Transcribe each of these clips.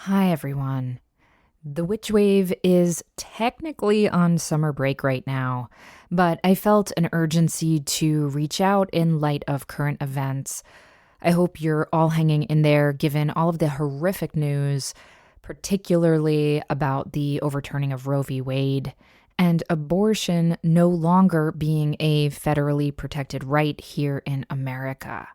Hi, everyone. The witch wave is technically on summer break right now, but I felt an urgency to reach out in light of current events. I hope you're all hanging in there given all of the horrific news, particularly about the overturning of Roe v. Wade and abortion no longer being a federally protected right here in America.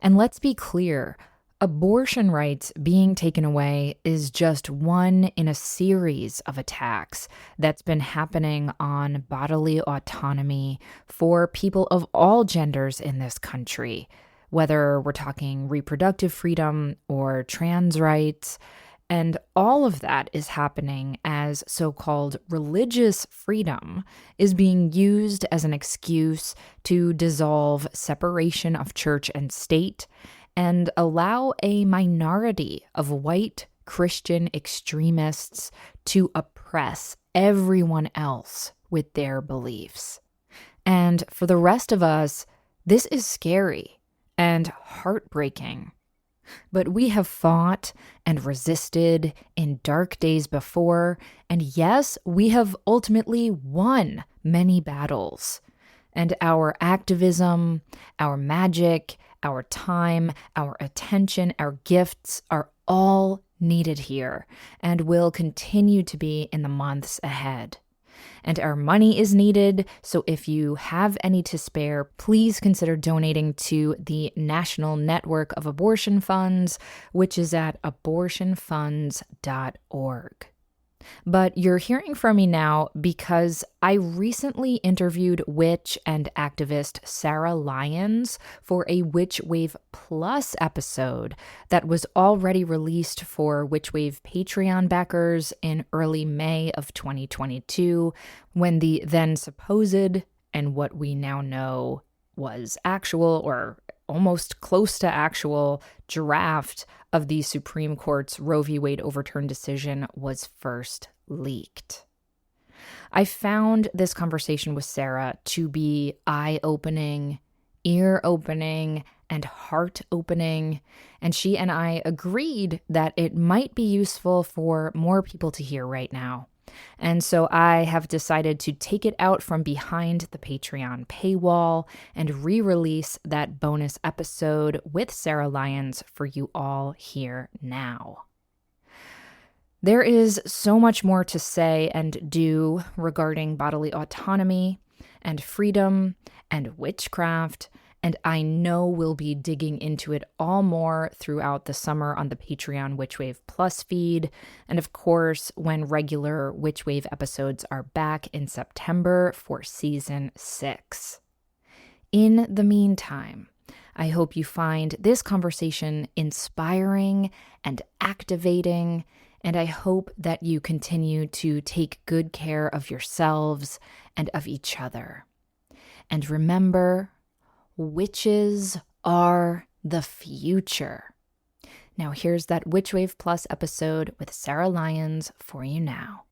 And let's be clear, abortion rights being taken away is just one in a series of attacks that's been happening on bodily autonomy for people of all genders in this country, whether we're talking reproductive freedom or trans rights. And all of that is happening as so-called religious freedom is being used as an excuse to dissolve separation of church and state and allow a minority of white Christian extremists to oppress everyone else with their beliefs. And for the rest of us, this is scary and heartbreaking. But we have fought and resisted in dark days before, and yes, we have ultimately won many battles. And our activism, our magic, our time, our attention, our gifts are all needed here and will continue to be in the months ahead. And our money is needed, so if you have any to spare, please consider donating to the National Network of Abortion Funds, which is at abortionfunds.org. But you're hearing from me now because I recently interviewed witch and activist Sarah Lyons for a Witch Wave Plus episode that was already released for Witch Wave Patreon backers in early May of 2022, when the then supposed and what we now know was actual or almost close to actual draft of the Supreme Court's Roe v. Wade overturn decision was first leaked. I found this conversation with Sarah to be eye-opening, ear-opening, and heart-opening, and she and I agreed that it might be useful for more people to hear right now. And so I have decided to take it out from behind the Patreon paywall and re-release that bonus episode with Sarah Lyons for you all here now. There is so much more to say and do regarding bodily autonomy and freedom and witchcraft, and I know we'll be digging into it all more throughout the summer on the Patreon Witch Wave Plus feed, and of course, when regular Witch Wave episodes are back in September for Season 6. In the meantime, I hope you find this conversation inspiring and activating, and I hope that you continue to take good care of yourselves and of each other. And remember, witches are the future. Now here's that Witch Wave Plus episode with Sarah Lyons for you now.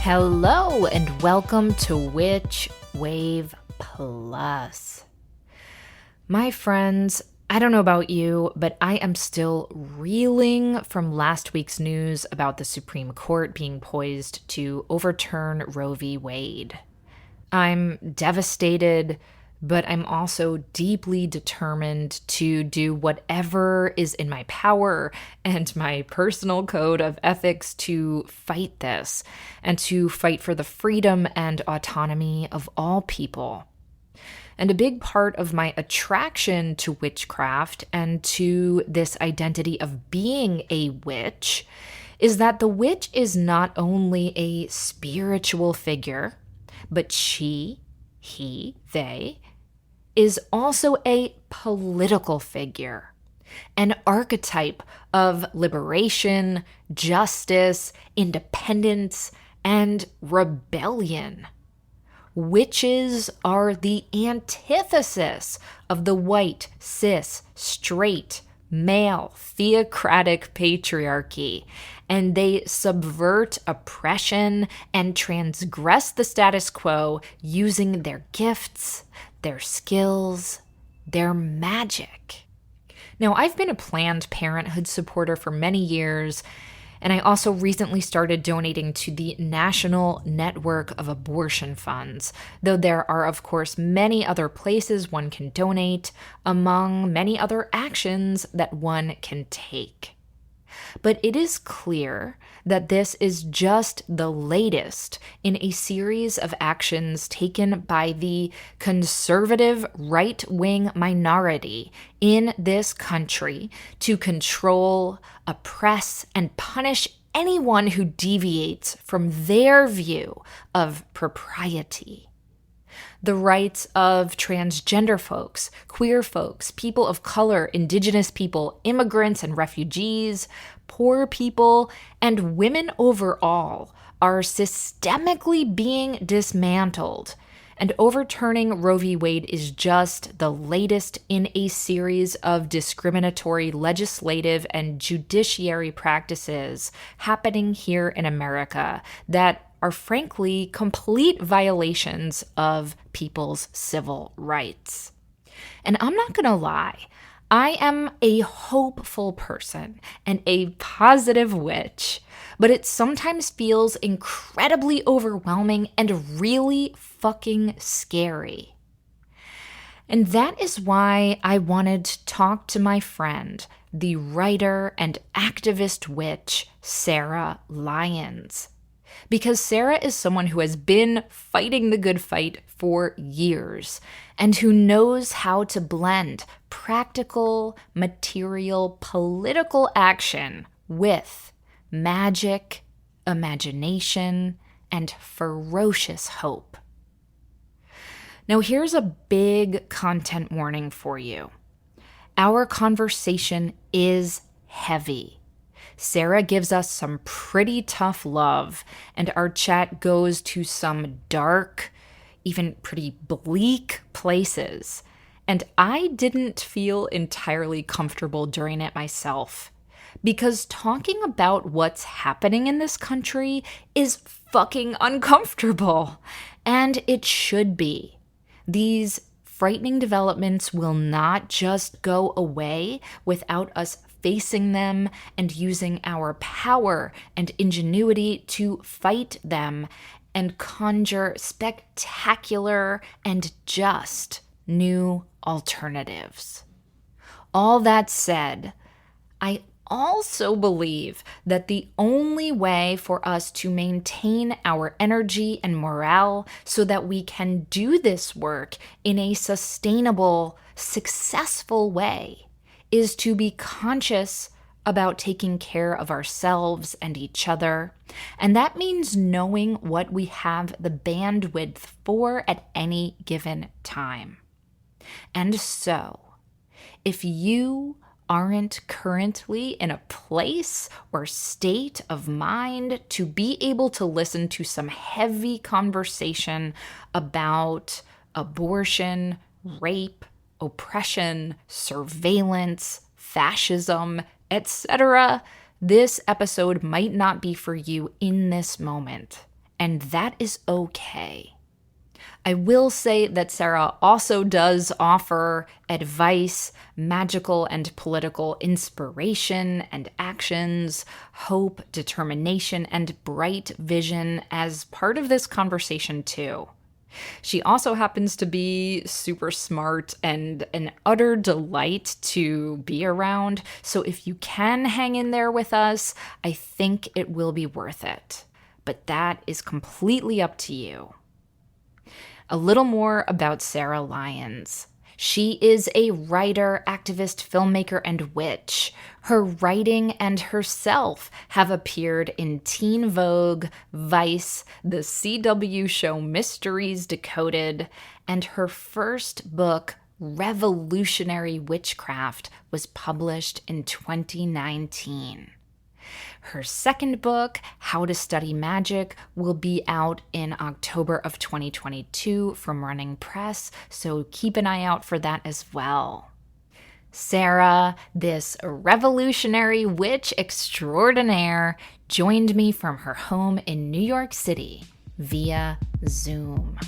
Hello and welcome to Witch Wave Plus. My friends, I don't know about you, but I am still reeling from last week's news about the Supreme Court being poised to overturn Roe v. Wade. I'm devastated, but I'm also deeply determined to do whatever is in my power and my personal code of ethics to fight this and to fight for the freedom and autonomy of all people. And a big part of my attraction to witchcraft and to this identity of being a witch is that the witch is not only a spiritual figure, but she, he, they, is also a political figure, an archetype of liberation, justice, independence, and rebellion. Witches are the antithesis of the white, cis, straight, male, theocratic patriarchy, and they subvert oppression and transgress the status quo using their gifts, their skills, their magic. Now, I've been a Planned Parenthood supporter for many years, and I also recently started donating to the National Network of Abortion Funds, though there are, of course, many other places one can donate, among many other actions that one can take. But it is clear that this is just the latest in a series of actions taken by the conservative right-wing minority in this country to control, oppress, and punish anyone who deviates from their view of propriety. The rights of transgender folks, queer folks, people of color, indigenous people, immigrants and refugees, poor people, and women overall are systemically being dismantled. And overturning Roe v. Wade is just the latest in a series of discriminatory legislative and judiciary practices happening here in America that are frankly complete violations of people's civil rights. And I'm not going to lie, I am a hopeful person and a positive witch, but it sometimes feels incredibly overwhelming and really fucking scary. And that is why I wanted to talk to my friend, the writer and activist witch, Sarah Lyons. Because Sarah is someone who has been fighting the good fight for years and who knows how to blend practical, material, political action with magic, imagination, and ferocious hope. Now, here's a big content warning for you. Our conversation is heavy. Sarah gives us some pretty tough love, and our chat goes to some dark, even pretty bleak places. And I didn't feel entirely comfortable during it myself, because talking about what's happening in this country is fucking uncomfortable, and it should be. These frightening developments will not just go away without us facing them and using our power and ingenuity to fight them and conjure spectacular and just new alternatives. All that said, I also believe that the only way for us to maintain our energy and morale so that we can do this work in a sustainable, successful way is to be conscious about taking care of ourselves and each other. And that means knowing what we have the bandwidth for at any given time. And so, if you aren't currently in a place or state of mind to be able to listen to some heavy conversation about abortion, rape, oppression, surveillance, fascism, etc., this episode might not be for you in this moment, and that is okay. I will say that Sarah also does offer advice, magical and political inspiration and actions, hope, determination, and bright vision as part of this conversation too. She also happens to be super smart and an utter delight to be around, so if you can hang in there with us, I think it will be worth it. But that is completely up to you. A little more about Sarah Lyons. She is a writer, activist, filmmaker, and witch. Her writing and herself have appeared in Teen Vogue, Vice, the CW show Mysteries Decoded, and her first book, Revolutionary Witchcraft, was published in 2019. Her second book, How to Study Magic, will be out in October of 2022 from Running Press, so keep an eye out for that as well. Sarah, this revolutionary witch extraordinaire, joined me from her home in New York City via Zoom.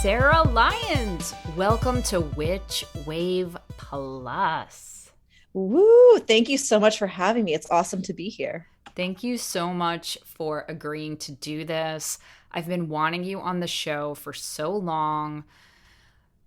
Sarah Lyons, welcome to Witch Wave Plus. Woo! Thank you so much for having me. It's awesome to be here. Thank you so much for agreeing to do this. I've been wanting you on the show for so long.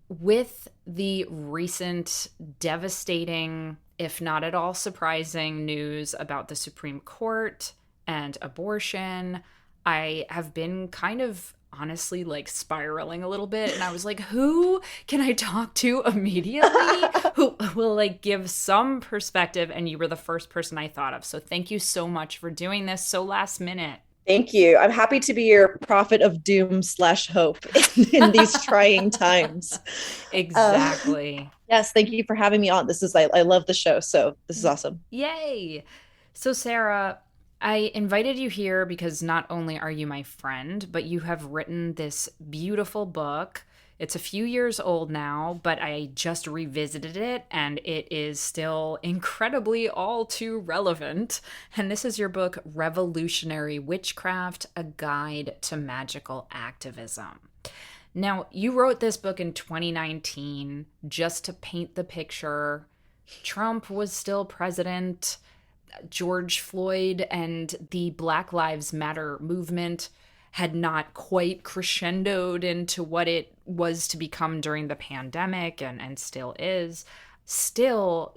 With the recent devastating, if not at all surprising, news about the Supreme Court and abortion, I have been kind of honestly like spiraling a little bit. And I was like, who can I talk to immediately who will like give some perspective? And you were the first person I thought of. So thank you so much for doing this so last minute. Thank you. I'm happy to be your prophet of doom slash hope in these trying times. Uh, Exactly. yes, thank you for having me on. I love the show, so this is awesome. Yay. So, Sarah, I invited you here because not only are you my friend, but you have written this beautiful book. It's a few years old now, but I just revisited it and it is still incredibly all too relevant. And this is your book, Revolutionary Witchcraft: A Guide to Magical Activism. Now, you wrote this book in 2019 just to paint the picture. Trump was still president. George Floyd and the Black Lives Matter movement had not quite crescendoed into what it was to become during the pandemic and still is. Still,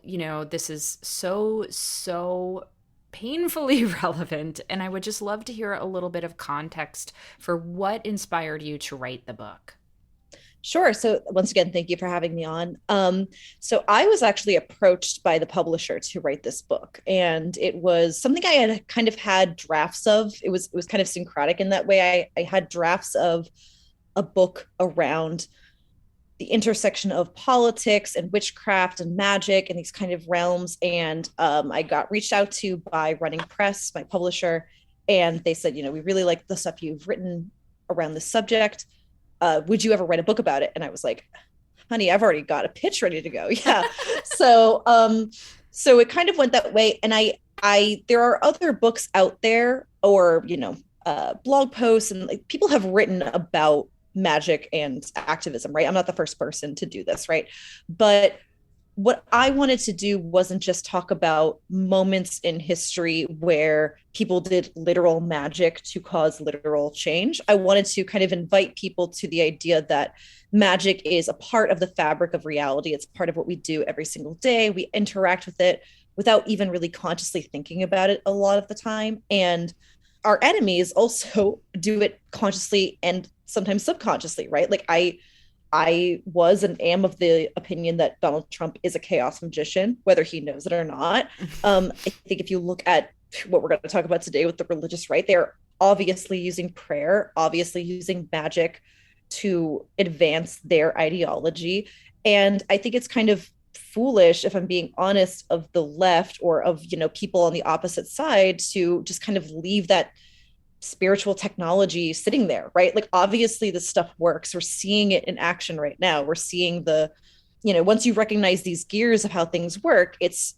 this is so painfully relevant. And I would just love to hear a little bit of context for what inspired you to write the book. Sure. So once again, thank you for having me on. So I was actually approached by the publisher to write this book, and it was something I had kind of had drafts of. It was kind of syncretic in that way. I had drafts of a book around the intersection of politics and witchcraft and magic and these kind of realms. And I got reached out to by Running Press, my publisher, and they said, we really like the stuff you've written around this subject. Would you ever write a book about it? And I was like, honey, I've already got a pitch ready to go. Yeah. So it kind of went that way. And there are other books out there, or, blog posts, and like, people have written about magic and activism, right? I'm not the first person to do this, right? But what I wanted to do wasn't just talk about moments in history where people did literal magic to cause literal change. I wanted to kind of invite people to the idea that magic is a part of the fabric of reality. It's part of what we do every single day. We interact with it without even really consciously thinking about it a lot of the time. And our enemies also do it consciously and sometimes subconsciously, right? Like I was and am of the opinion that Donald Trump is a chaos magician, whether he knows it or not. I think if you look at what we're going to talk about today with the religious right, they're obviously using prayer, obviously using magic to advance their ideology. And I think it's kind of foolish, if I'm being honest, of the left or of, people on the opposite side to just kind of leave that spiritual technology sitting there, right? Like, obviously this stuff works. We're seeing it in action right now. We're seeing once you recognize these gears of how things work, it's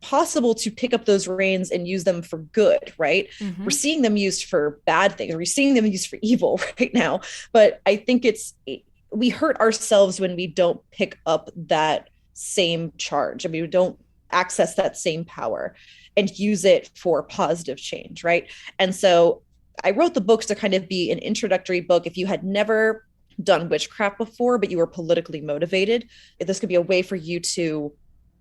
possible to pick up those reins and use them for good, right? We're Mm-hmm. seeing them used for bad things. We're seeing them used for evil right now. But I think we hurt ourselves when we don't pick up that same charge. I mean, we don't access that same power and use it for positive change, right? And so I wrote the books to kind of be an introductory book. If you had never done witchcraft before, but you were politically motivated, this could be a way for you to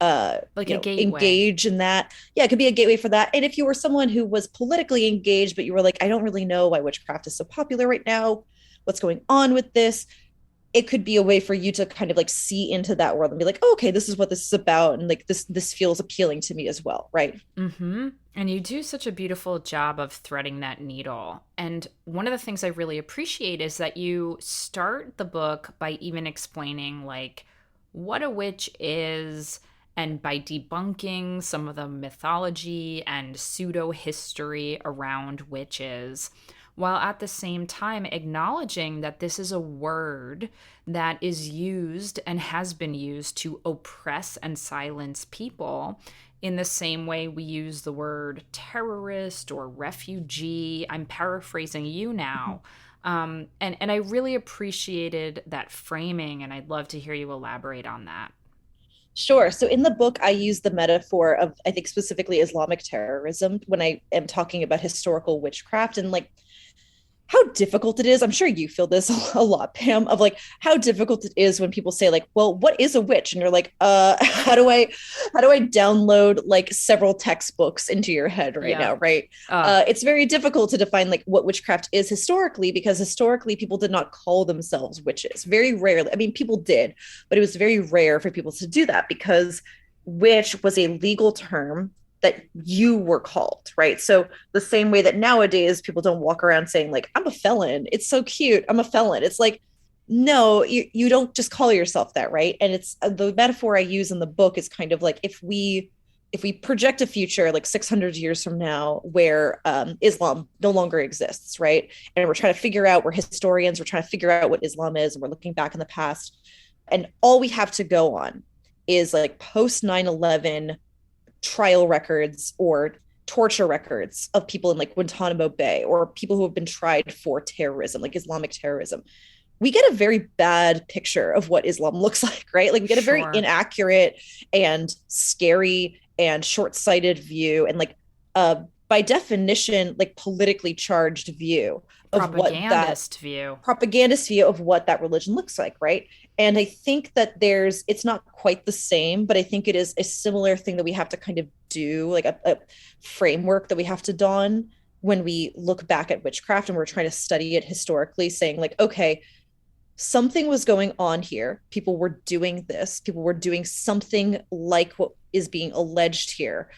Like a gateway. engage in that. Yeah, it could be a gateway for that. And if you were someone who was politically engaged, but you were like, I don't really know why witchcraft is so popular right now, what's going on with this, it could be a way for you to kind of like see into that world and be like, oh, okay, this is what this is about, and like this feels appealing to me as well, right? Mm-hmm. And you do such a beautiful job of threading that needle. And one of the things I really appreciate is that you start the book by even explaining, like, what a witch is, and by debunking some of the mythology and pseudo history around witches. while at the same time acknowledging that this is a word that is used and has been used to oppress and silence people in the same way we use the word terrorist or refugee. I'm paraphrasing you now. And I really appreciated that framing, and I'd love to hear you elaborate on that. Sure. So in the book, I use the metaphor of, I think, specifically Islamic terrorism when I am talking about historical witchcraft and like how difficult it is. I'm sure you feel this a lot, Pam, of like how difficult it is when people say like, well, what is a witch? And you're like, how do I download like several textbooks into your head right Yeah. now, right? Uh, It's very difficult to define like what witchcraft is historically, because historically people did not call themselves witches. Very rarely. I mean, people did, but it was very rare for people to do that because witch was a legal term that you were called, right? So the same way that nowadays people don't walk around saying like, I'm a felon. It's so cute. I'm a felon. It's like, no, you don't just call yourself that, right? And it's the metaphor I use in the book is kind of like if we project a future like 600 years from now where Islam no longer exists, right? And we're trying to figure out, we're historians, we're trying to figure out what Islam is, and we're looking back in the past. And all we have to go on is like post 9/11 trial records or torture records of people in like Guantanamo Bay or people who have been tried for terrorism, like Islamic terrorism. We get a very bad picture of what Islam looks like, right? Like we get a very sure. inaccurate and scary and short-sighted view and like by definition like politically charged view of what that Propagandist view. propagandist view of what that religion looks like, right? And I think that it's not quite the same, but I think it is a similar thing that we have to kind of do, like a framework that we have to don when we look back at witchcraft and we're trying to study it historically, saying, like, okay, something was going on here. People were doing this, people were doing something like what is being alleged here.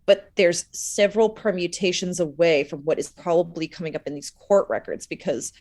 But there's several permutations away from what is probably coming up in these court records because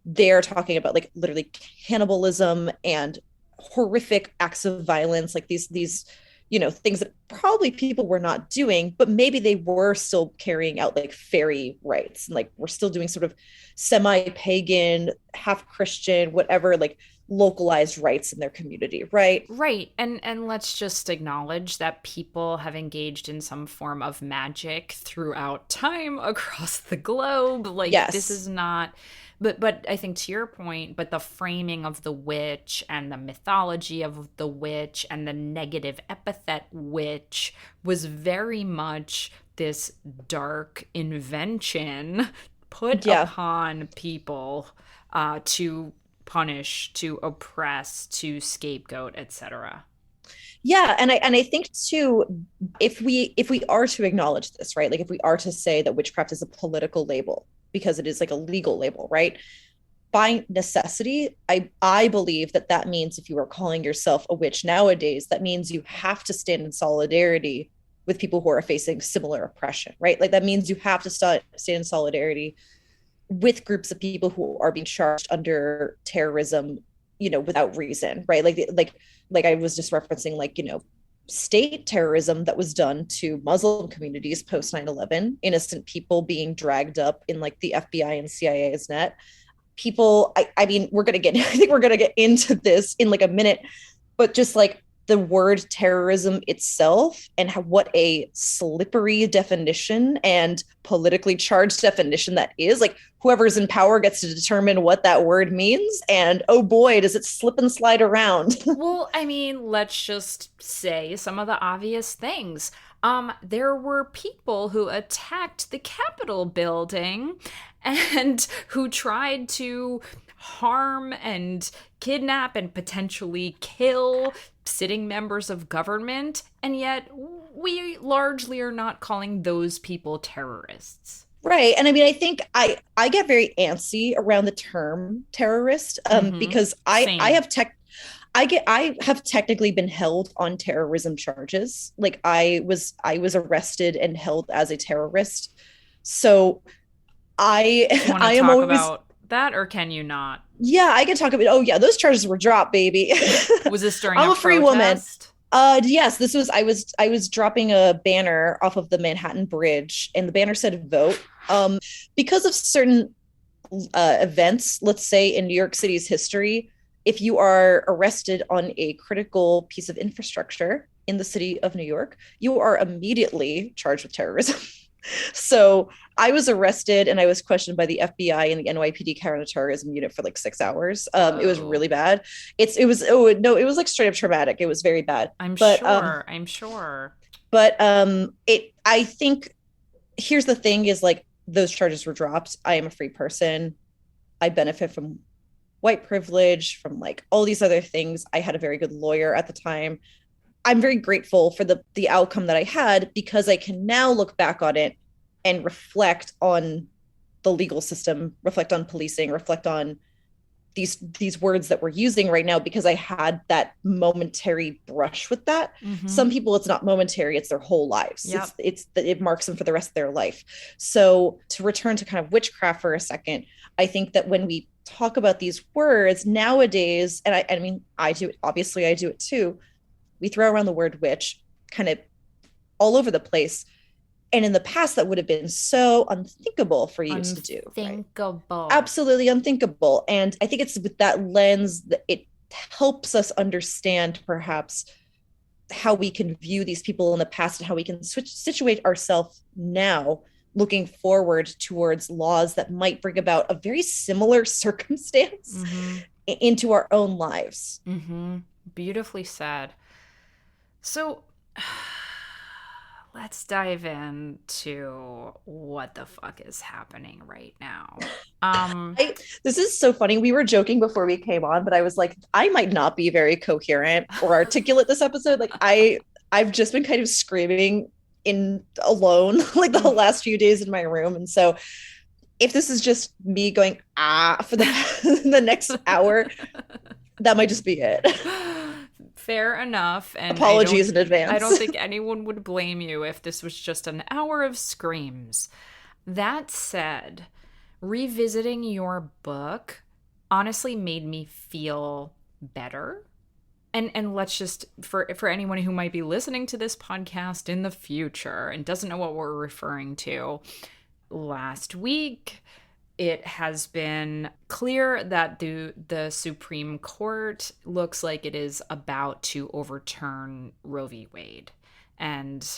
they're talking about like literally cannibalism and horrific acts of violence, like these things that probably people were not doing, but maybe they were still carrying out like fairy rites and like we're still doing sort of semi-pagan, half Christian, whatever, like localized rites in their community, right? Right. And let's just acknowledge that people have engaged in some form of magic throughout time across the globe. Like this Yes. is not, but I think to your point, but the framing of the witch and the mythology of the witch and the negative epithet witch was very much this dark invention put Yeah. upon people to punish, to oppress, to scapegoat, etc. Yeah, and I think too, if we are to acknowledge this, right? Like if we are to say that witchcraft is a political label because it is like a legal label, right? By necessity, I believe that that means if you are calling yourself a witch nowadays, that means you have to stand in solidarity with people who are facing similar oppression, right? Like that means you have to stand in solidarity with groups of people who are being charged under terrorism, without reason, right? Like I was just referencing, like, state terrorism that was done to Muslim communities post 9/11, innocent people being dragged up in like the FBI and CIA's net. People, I mean, we're gonna get I think we're gonna get into this in like a minute, but just like the word terrorism itself and what a slippery definition and politically charged definition that is. Like whoever's in power gets to determine what that word means. And oh boy, does it slip and slide around. Well, I mean, let's just say some of the obvious things. There were people who attacked the Capitol building and who tried to harm and kidnap and potentially kill sitting members of government, and yet we largely are not calling those people terrorists. Right. And I mean, I think I get very antsy around the term terrorist Mm-hmm. because Same. I have technically been held on terrorism charges. Like I was arrested and held as a terrorist. So I Do you want to I am talk always, about that, or can you not? yeah, I can talk about, oh yeah, those charges were dropped, baby. Was this during I'm a a free woman. protest? Yes, this was I was dropping a banner off of the Manhattan Bridge and the banner said vote. Because of certain events, let's say in New York City's history, if you are arrested on a critical piece of infrastructure in the city of New York, you are immediately charged with terrorism. So I was arrested and I was questioned by the FBI and the NYPD counterterrorism unit for like 6 hours. It was Whoa. really bad. It was oh no, it was like straight up traumatic. It was very bad. I'm But sure. I'm sure. it I think here's the thing is like those charges were dropped. I am a free person. I benefit from white privilege, from like all these other things. I had a very good lawyer at the time. I'm very grateful for the outcome that I had because I can now look back on it and reflect on the legal system, reflect on policing, reflect on these words that we're using right now because I had that momentary brush with that. Mm-hmm. Some people it's not momentary, it's their whole lives. Yep. It marks them for the rest of their life. So to return to kind of witchcraft for a second, I think that when we talk about these words nowadays, and I mean I do it, obviously I do it too, we throw around the word witch kind of all over the place. And in the past, that would have been so unthinkable for you to do. Right? Unthinkable. Absolutely unthinkable. And I think it's with that lens that it helps us understand perhaps how we can view these people in the past and how we can situate ourselves now looking forward towards laws that might bring about a very similar circumstance Mm-hmm. into our own lives. Mm-hmm. Beautifully said. So let's dive into what the fuck is happening right now. This is so funny. We were joking before we came on, but I was like, I might not be very coherent or articulate this episode. Like I've just been kind of screaming in alone like the last few days in my room. And so if this is just me going for the next hour, that might just be it. Fair enough. And Apologies in advance. I don't think anyone would blame you if this was just an hour of screams. That said, revisiting your book honestly made me feel better. And let's just for anyone who might be listening to this podcast in the future and doesn't know what we're referring to, last week it has been clear that the Supreme Court looks like it is about to overturn Roe v. Wade and,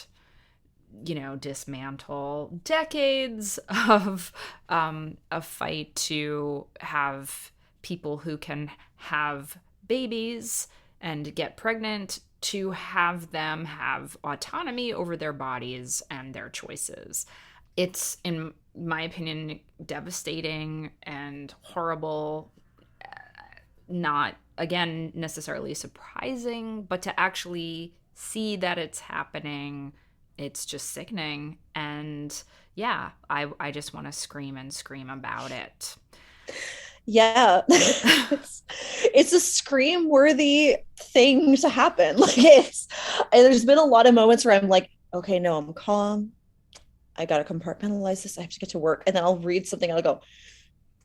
you know, dismantle decades of a fight to have people who can have babies and get pregnant to have them have autonomy over their bodies and their choices. It's, in my opinion, devastating and horrible. Not, again, necessarily surprising, but to actually see that it's happening, it's just sickening. And yeah, I just want to scream and scream about it. Yeah. It's a scream worthy thing to happen. Like there's been a lot of moments where I'm like, okay, no, I'm calm. I gotta compartmentalize this. I have to get to work. And then I'll read something and I'll go,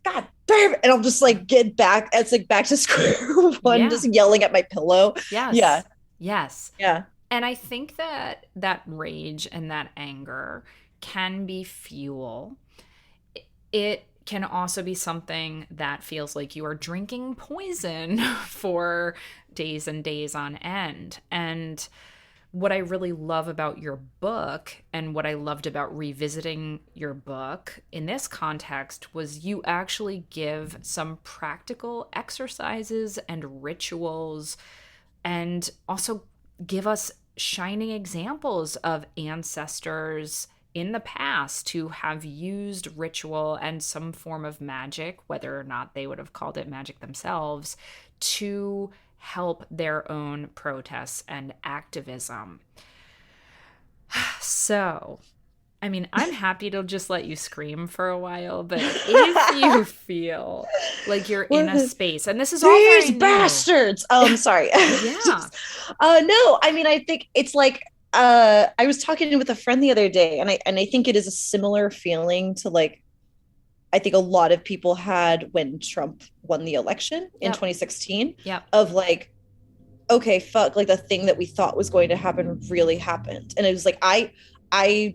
God damn it. And I'll just like get back. It's like back to square one, just yelling at my pillow. Yes. Yeah. Yes. Yeah. And I think that rage and that anger can be fuel. It can also be something that feels like you are drinking poison for days and days on end. And what I really love about your book and what I loved about revisiting your book in this context was you actually give some practical exercises and rituals and also give us shining examples of ancestors in the past who have used ritual and some form of magic, whether or not they would have called it magic themselves, to help their own protests and activism. So, I mean, I'm happy to just let you scream for a while, but if you feel like you're in a space, and this is all very new. Bastards. Sorry. Yeah. No, I mean, I think it's like I was talking with a friend the other day, and I think it is a similar feeling to like I think a lot of people had when Trump won the election in 2016 of like, okay, fuck, like the thing that we thought was going to happen really happened. And it was like, I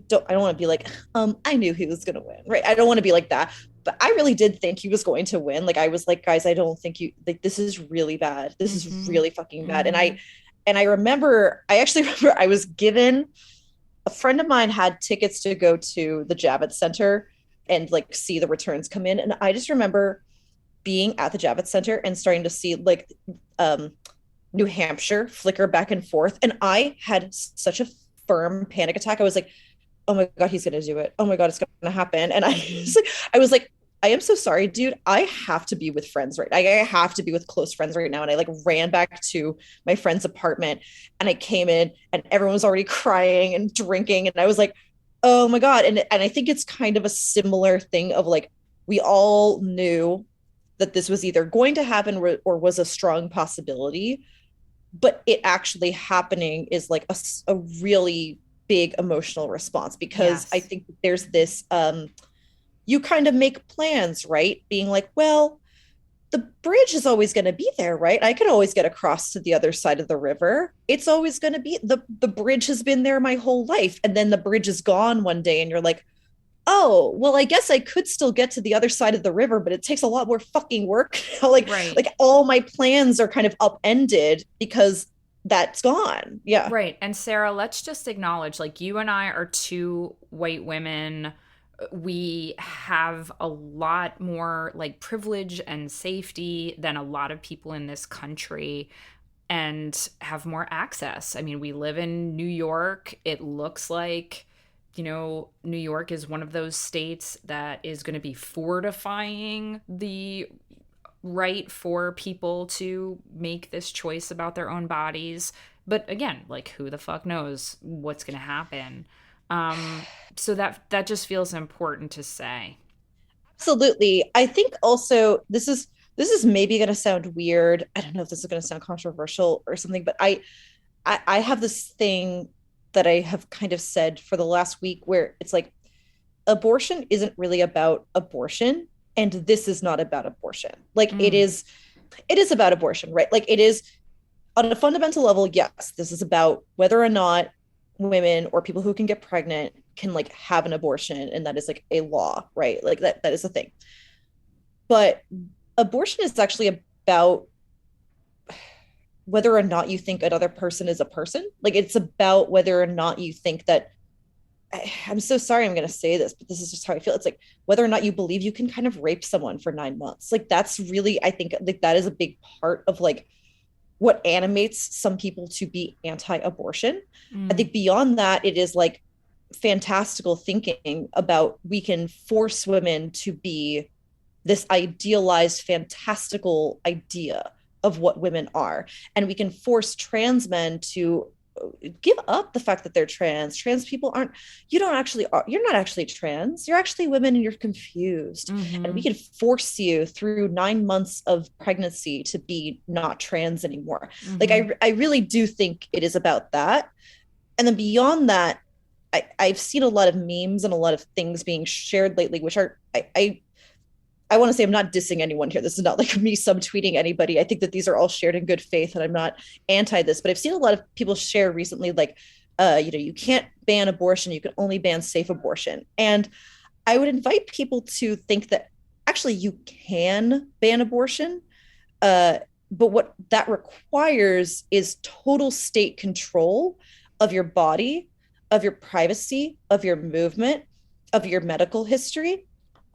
don't want to be like, I knew he was going to win, right? I don't want to be like that. but I really did think he was going to win. Like I was like, guys, I don't think you like this is really bad. This is Mm-hmm. really fucking bad. Mm-hmm. And I remember, I actually remember I was given a friend of mine had tickets to go to the Javits Center and like see the returns come in. And I just remember being at the Javits Center and starting to see like um New Hampshire flicker back and forth. And I had such a firm panic attack. I was like, oh my God, he's gonna do it. Oh my God, it's gonna happen. And Mm-hmm. I was like, I am so sorry, dude. I have to be with friends right. I have to be with close friends right now. And I like ran back to my friend's apartment and I came in and everyone was already crying and drinking. And I was like, oh my God. And I think it's kind of a similar thing of like, we all knew that this was either going to happen or was a strong possibility, but it actually happening is like a really big emotional response because I Yes. think there's this you kind of make plans, right? Being like, well, the bridge is always going to be there, right? I can always get across to the other side of the river. It's always going to be the bridge has been there my whole life. And then the bridge is gone one day and you're like, oh, well, I guess I could still get to the other side of the river, but it takes a lot more fucking work. Right. like all my plans are kind of upended because that's gone. Yeah. Right. And Sarah, let's just acknowledge like you and I are two white women. We have a lot more like privilege and safety than a lot of people in this country and have more access. I mean, we live in New York. It looks like, New York is one of those states that is going to be fortifying the right for people to make this choice about their own bodies. But again, like who the fuck knows what's going to happen. So that just feels important to say. Absolutely. I think also this is maybe going to sound weird. I don't know if this is going to sound controversial or something, but I have this thing that I have kind of said for the last week where it's like abortion isn't really about abortion and this is not about abortion. Like Mm, it is about abortion, right? Like it is on a fundamental level, yes, this is about whether or not women or people who can get pregnant can like have an abortion and that is like a law, right? Like that is a thing. But abortion is actually about whether or not you think another person is a person. Like it's about whether or not you think that I'm so sorry I'm going to say this, but this is just how I feel. It's like whether or not you believe you can kind of rape someone for 9 months. Like that's really, I think like that is a big part of like what animates some people to be anti-abortion. I mm, think beyond that, it is like fantastical thinking about we can force women to be this idealized, fantastical idea of what women are. And we can force trans men to give up the fact that they're trans. Trans people aren't, you don't actually, you're not actually trans. You're actually women and you're confused. And we mm-hmm, can force you through 9 months of pregnancy to be not trans anymore. Like, mm-hmm. I really do think it is about that. And then beyond that, I've seen a lot of memes and a lot of things being shared lately, which are, I want to say I'm not dissing anyone here. This is not like me subtweeting anybody. I think that these are all shared in good faith, and I'm not anti this. But I've seen a lot of people share recently, like, you can't ban abortion, you can only ban safe abortion. And I would invite people to think that actually you can ban abortion, uh, but what that requires is total state control of your body, of your privacy, of your movement, of your medical history,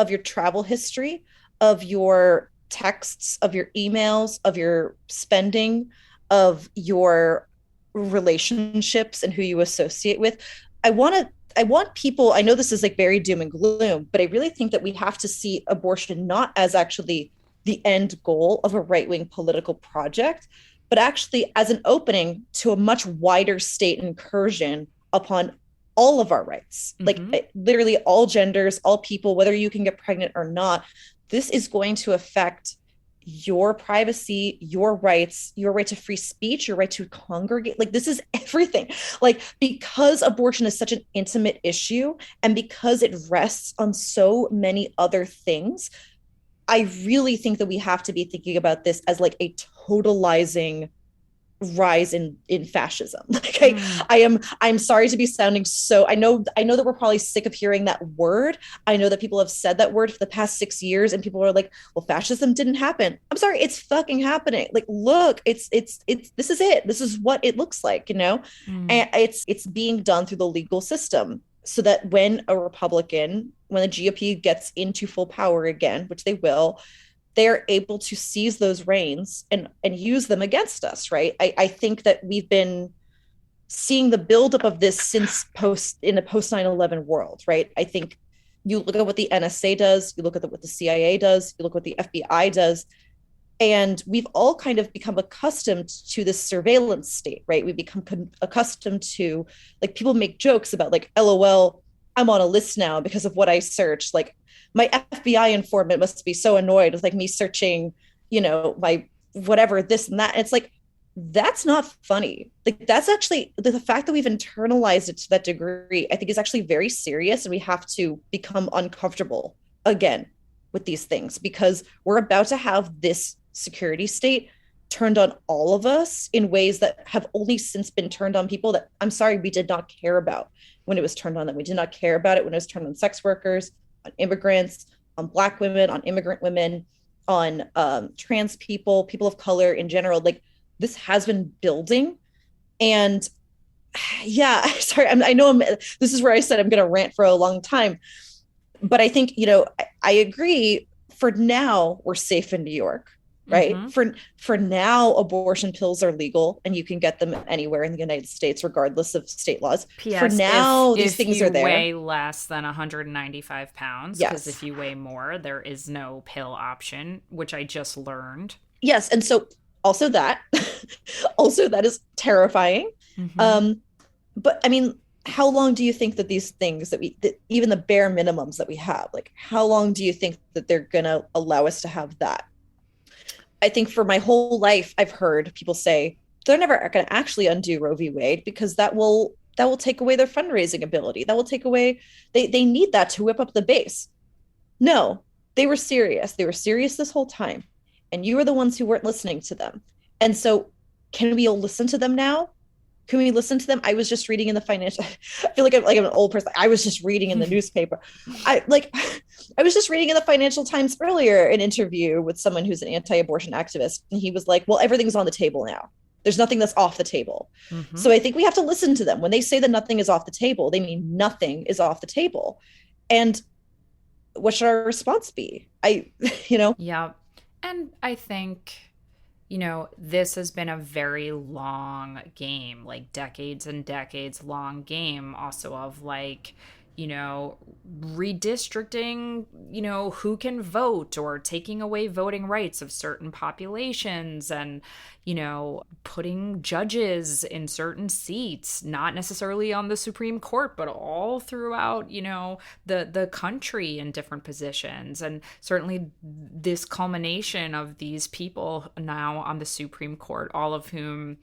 of your travel history, of your texts, of your emails, of your spending, of your relationships and who you associate with. I want people, I know this is like very doom and gloom, but I really think that we have to see abortion not as actually the end goal of a right-wing political project, but actually as an opening to a much wider state incursion upon all of our rights, like Mm-hmm. literally all genders, all people, whether you can get pregnant or not. This is going to affect your privacy, your rights, your right to free speech, your right to congregate. Like, this is everything. Like, because abortion is such an intimate issue and because it rests on so many other things, I really think that we have to be thinking about this as like a totalizing rise in fascism. Like Mm. I'm sorry to be sounding so, I know that we're probably sick of hearing that word. I know that people have said that word for the past 6 years and people are like, well, fascism didn't happen. I'm sorry, it's fucking happening. Like, look, it's this is it. This is what it looks like, you know? Mm. And it's being done through the legal system so that when the GOP gets into full power again, which they will, they're able to seize those reins and use them against us, right? I think that we've been seeing the buildup of this since in the post 9/11 world, right? I think you look at what the NSA does, you look at what the CIA does, you look at what the FBI does, and we've all kind of become accustomed to this surveillance state, right? We've become accustomed to, like, people make jokes about, like, LOL, I'm on a list now because of what I searched. Like, my FBI informant must be so annoyed with, like, me searching, my whatever, this and that. And it's like, that's not funny. Like, that's actually the fact that we've internalized it to that degree, I think is actually very serious. And we have to become uncomfortable again with these things because we're about to have this security state turned on all of us in ways that have only since been turned on people that, I'm sorry, we did not care about when it was turned on them. We did not care about it when it was turned on sex workers, on immigrants, on Black women, on immigrant women, on trans people, people of color in general. Like, this has been building. And yeah, sorry, I know this is where I said I'm going to rant for a long time. But I think, I agree. For now, we're safe in New York, right? Mm-hmm. For now, abortion pills are legal and you can get them anywhere in the United States, regardless of state laws. For P.S. now, these If things you are there. weigh less than 195 pounds, because Yes. if you weigh more, there is no pill option, which I just learned. Yes. And so also that, also that is terrifying. Mm-hmm. Um, but I mean, how long do you think that these things that even the bare minimums that we have, like, how long do you think that they're going to allow us to have that? I think for my whole life, I've heard people say they're never going to actually undo Roe v. Wade because that will take away their fundraising ability. That will take away, they need that to whip up the base. No, they were serious. They were serious this whole time. And you were the ones who weren't listening to them. And so, can we all listen to them now? Can we listen to them? I was just reading in the financial, I feel like I'm an old person. I was just reading in the newspaper. I was just reading in the Financial Times earlier an interview with someone who's an anti-abortion activist. And he was like, well, everything's on the table now. There's nothing that's off the table. Mm-hmm. So I think we have to listen to them. When they say that nothing is off the table, they mean nothing is off the table. And what should our response be? Yeah. And I think, this has been a very long game, like decades and decades long game, also of like, redistricting, who can vote or taking away voting rights of certain populations and, putting judges in certain seats, not necessarily on the Supreme Court, but all throughout, the country in different positions. And certainly this culmination of these people now on the Supreme Court, all of whom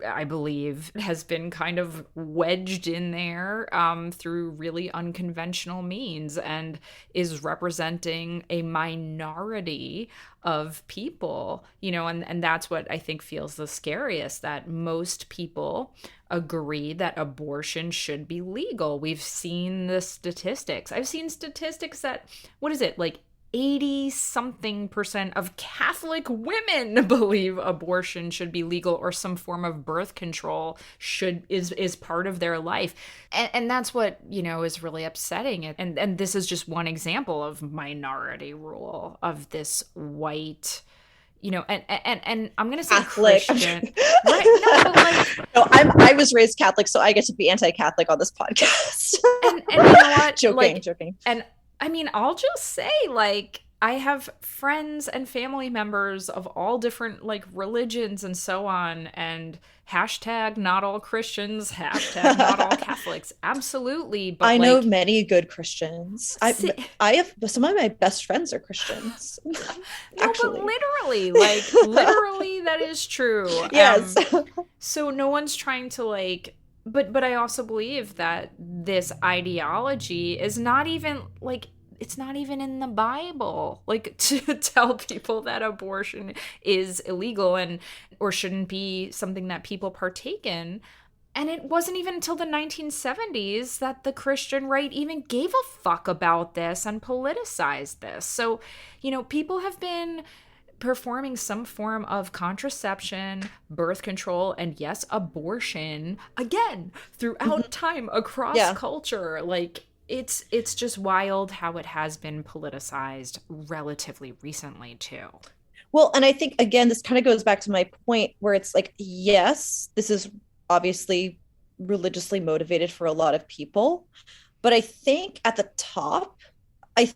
I believe has been kind of wedged in there through really unconventional means and is representing a minority of people, and that's what I think feels the scariest, that most people agree that abortion should be legal. We've seen the statistics. I've seen statistics that, what is it, like 80 something percent of Catholic women believe abortion should be legal or some form of birth control is part of their life. And that's what, is really upsetting. And this is just one example of minority rule of this white, and I'm gonna say Catholic. Christian, right? No, but like, no, I was raised Catholic, so I get to be anti-Catholic on this podcast. and you know what? Joking. And I mean, I'll just say, like, I have friends and family members of all different, like, religions and so on, and hashtag not all Christians, hashtag not all Catholics. Absolutely. But I know like, many good Christians. I have some of my best friends are Christians. no, Actually. but literally, that is true. Yes. So no one's trying to, like, but I also believe that this ideology is not even like, it's not even in the Bible. Like, to tell people that abortion is illegal and or shouldn't be something that people partake in. And it wasn't even until the 1970s that the Christian right even gave a fuck about this and politicized this. So, people have been performing some form of contraception, birth control, and yes, abortion again Mhm. throughout time across Yeah. culture. Like, it's just wild how it has been politicized relatively recently too. Well, and I think again, this kind of goes back to my point where it's like, yes, this is obviously religiously motivated for a lot of people, but I think at the top, I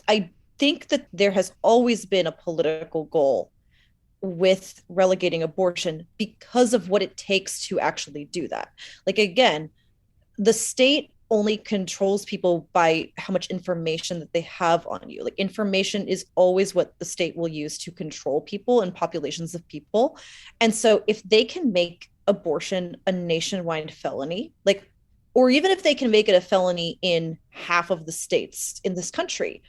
I think that there has always been a political goal with relegating abortion because of what it takes to actually do that. Like again, the state only controls people by how much information that they have on you. Like information is always what the state will use to control people and populations of people. And so if they can make abortion a nationwide felony, like, or even if they can make it a felony in half of the states in this country,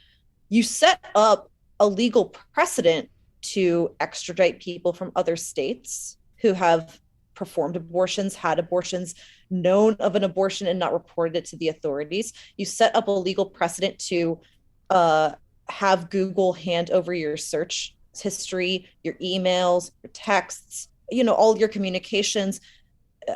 you set up a legal precedent to extradite people from other states who have performed abortions, had abortions, known of an abortion and not reported it to the authorities. You set up a legal precedent to uh, have Google hand over your search history, your emails, your texts, all your communications.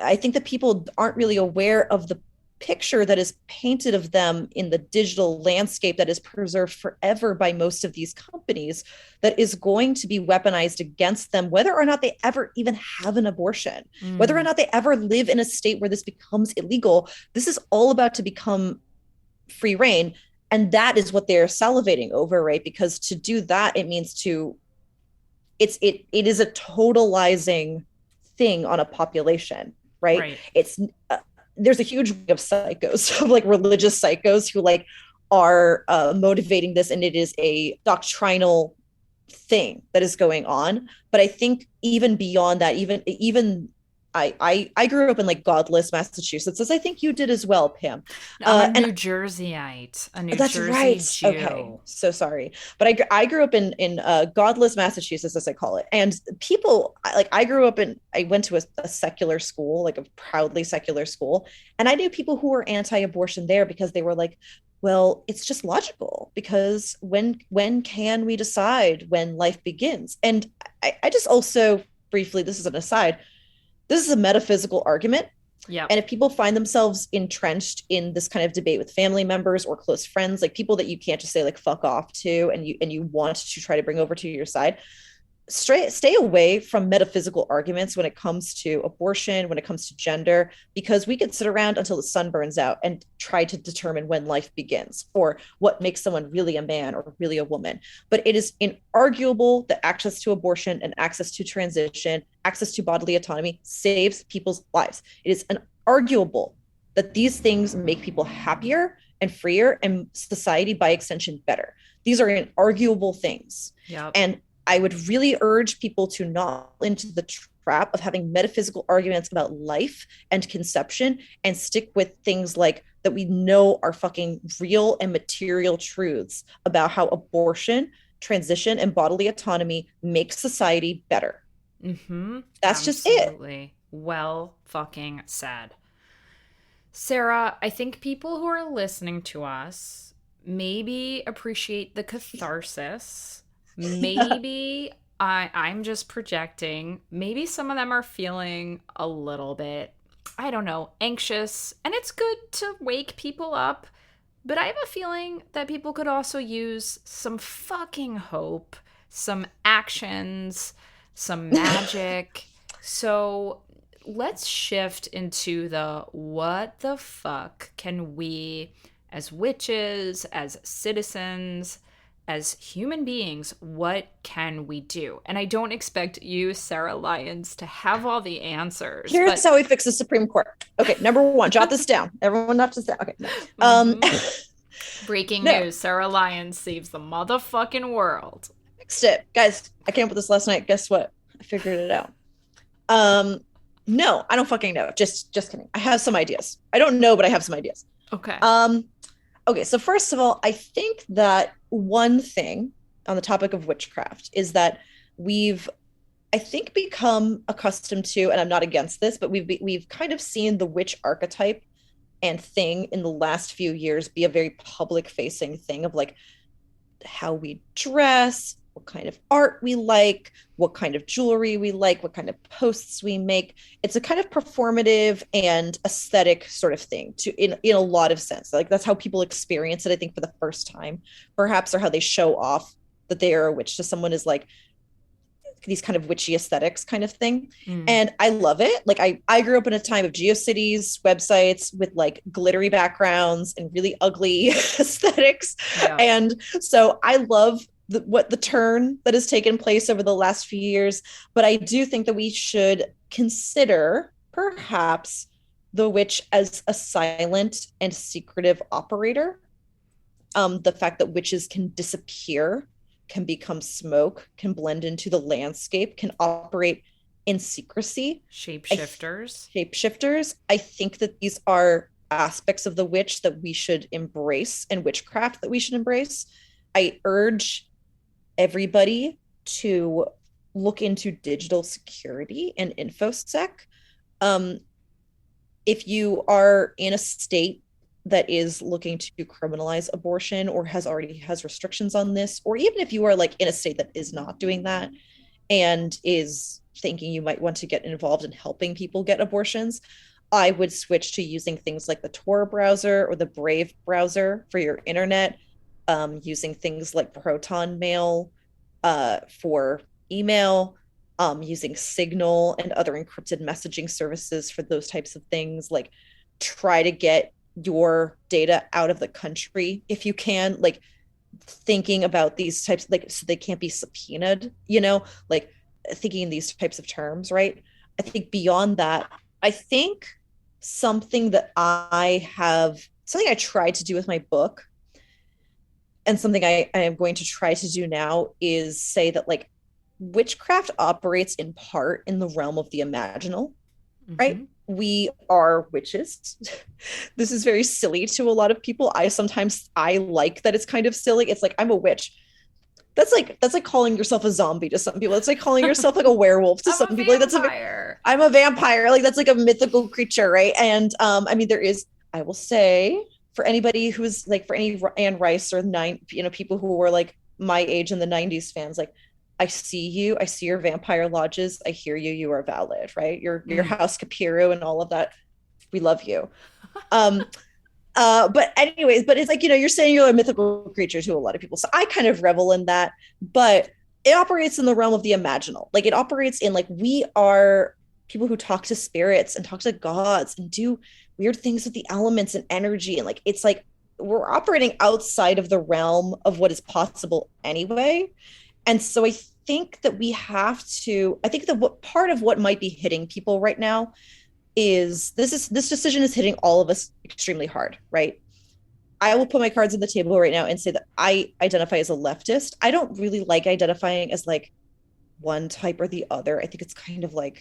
I think that people aren't really aware of the picture that is painted of them in the digital landscape that is preserved forever by most of these companies that is going to be weaponized against them, whether or not they ever even have an abortion, whether or not they ever live in a state where this becomes illegal. This is all about to become free reign. And that is what they're salivating over, right? Because to do that, it means it is a totalizing thing on a population, right? Right. It's there's a huge of psychos, of like religious psychos who like are motivating this, and it is a doctrinal thing that is going on. But I think even beyond that, even I grew up in like godless Massachusetts, as I think you did as well, Pam. I'm a And New Jerseyite, a New that's Jersey right. Okay, Jew. so sorry, but I grew up in godless Massachusetts, as I call it, and people like I went to a secular school, like a proudly secular school, and I knew people who were anti-abortion there because they were like, well, it's just logical because when can we decide when life begins? And I just also briefly, this is an aside, this is a metaphysical argument. Yep. And if people find themselves entrenched in this kind of debate with family members or close friends, like people that you can't just say like fuck off to, and you want to try to bring over to your side, stay away from metaphysical arguments when it comes to abortion, when it comes to gender, because we could sit around until the sun burns out and try to determine when life begins or what makes someone really a man or really a woman. But it is inarguable that access to abortion and access to transition, access to bodily autonomy saves people's lives. It is inarguable that these things make people happier and freer and society by extension better. These are inarguable things. Yep. And I would really urge people to not into the trap of having metaphysical arguments about life and conception and stick with things like that we know are fucking real and material truths about how abortion, transition, and bodily autonomy make society better. Mm-hmm. That's just it. Absolutely. Well fucking said. Sarah, I think people who are listening to us maybe appreciate the catharsis. Maybe I'm just projecting. Maybe some of them are feeling a little bit, I don't know, anxious. And it's good to wake people up. But I have a feeling that people could also use some fucking hope, some actions, some magic. So let's shift into the what the fuck can we, as witches, as citizens, as human beings, what can we do? And I don't expect you, Sarah Lyons, to have all the answers. Here's how we fix the Supreme Court. Okay, number one, jot this down. Everyone jot this down. Okay. Breaking No. news, Sarah Lyons saves the motherfucking world. Fixed it. Guys, I came up with this last night. Guess what? I figured it out. No, I don't fucking know. Just kidding. I have some ideas. I don't know, but I have some ideas. Okay. Okay, so first of all, I think that one thing on the topic of witchcraft is that we've I think become accustomed to, and I'm not against this, but we've kind of seen the witch archetype and thing in the last few years be a very public facing thing of like how we dress, what kind of art we like, what kind of jewelry we like, what kind of posts we make. It's a kind of performative and aesthetic sort of thing to in a lot of sense. Like that's how people experience it, I think, for the first time, perhaps, or how they show off that they are a witch to someone is like these kind of witchy aesthetics kind of thing. Mm. And I love it. Like I grew up in a time of GeoCities websites with like glittery backgrounds and really ugly aesthetics. Yeah. And so I love what the turn that has taken place over the last few years. But I do think that we should consider perhaps the witch as a silent and secretive operator. The fact that witches can disappear, can become smoke, can blend into the landscape, can operate in secrecy. Shapeshifters. Shapeshifters. I think that these are aspects of the witch that we should embrace and witchcraft that we should embrace. I urge everybody to look into digital security and infosec. Um, if you are in a state that is looking to criminalize abortion or has restrictions on this, or even if you are like in a state that is not doing that and is thinking you might want to get involved in helping people get abortions, I would switch to using things like the Tor browser or the Brave browser for your internet, using things like Proton Mail for email, using Signal and other encrypted messaging services for those types of things. Like, try to get your data out of the country if you can. Like, thinking about these types, like, so they can't be subpoenaed, like thinking in these types of terms, right? I think beyond that, I think something I tried to do with my book and something I am going to try to do now is say that like witchcraft operates in part in the realm of the imaginal, right? Mm-hmm. We are witches. This is very silly to a lot of people. I like that it's kind of silly. It's like I'm a witch. That's like calling yourself a zombie to some people. It's like calling yourself like a werewolf to I'm some a people. Like vampire. I'm a vampire. Like that's like a mythical creature, right? And I mean there is, I will say, for anybody who's like, for any Anne Rice or people who were like my age in the 90s fans, like I see your vampire lodges, I hear you, you are valid, right? Your Mm. house Capiru and all of that. We love you. Um but anyways, but it's like, you're saying you're a mythical creature to a lot of people. So I kind of revel in that, but it operates in the realm of the imaginal. Like it operates in like, we are people who talk to spirits and talk to gods and do weird things with the elements and energy. And like, it's like we're operating outside of the realm of what is possible anyway. And so I think that what part of what might be hitting people right now is this decision is hitting all of us extremely hard, right? I will put my cards on the table right now and say that I identify as a leftist. I don't really like identifying as like one type or the other. I think it's kind of like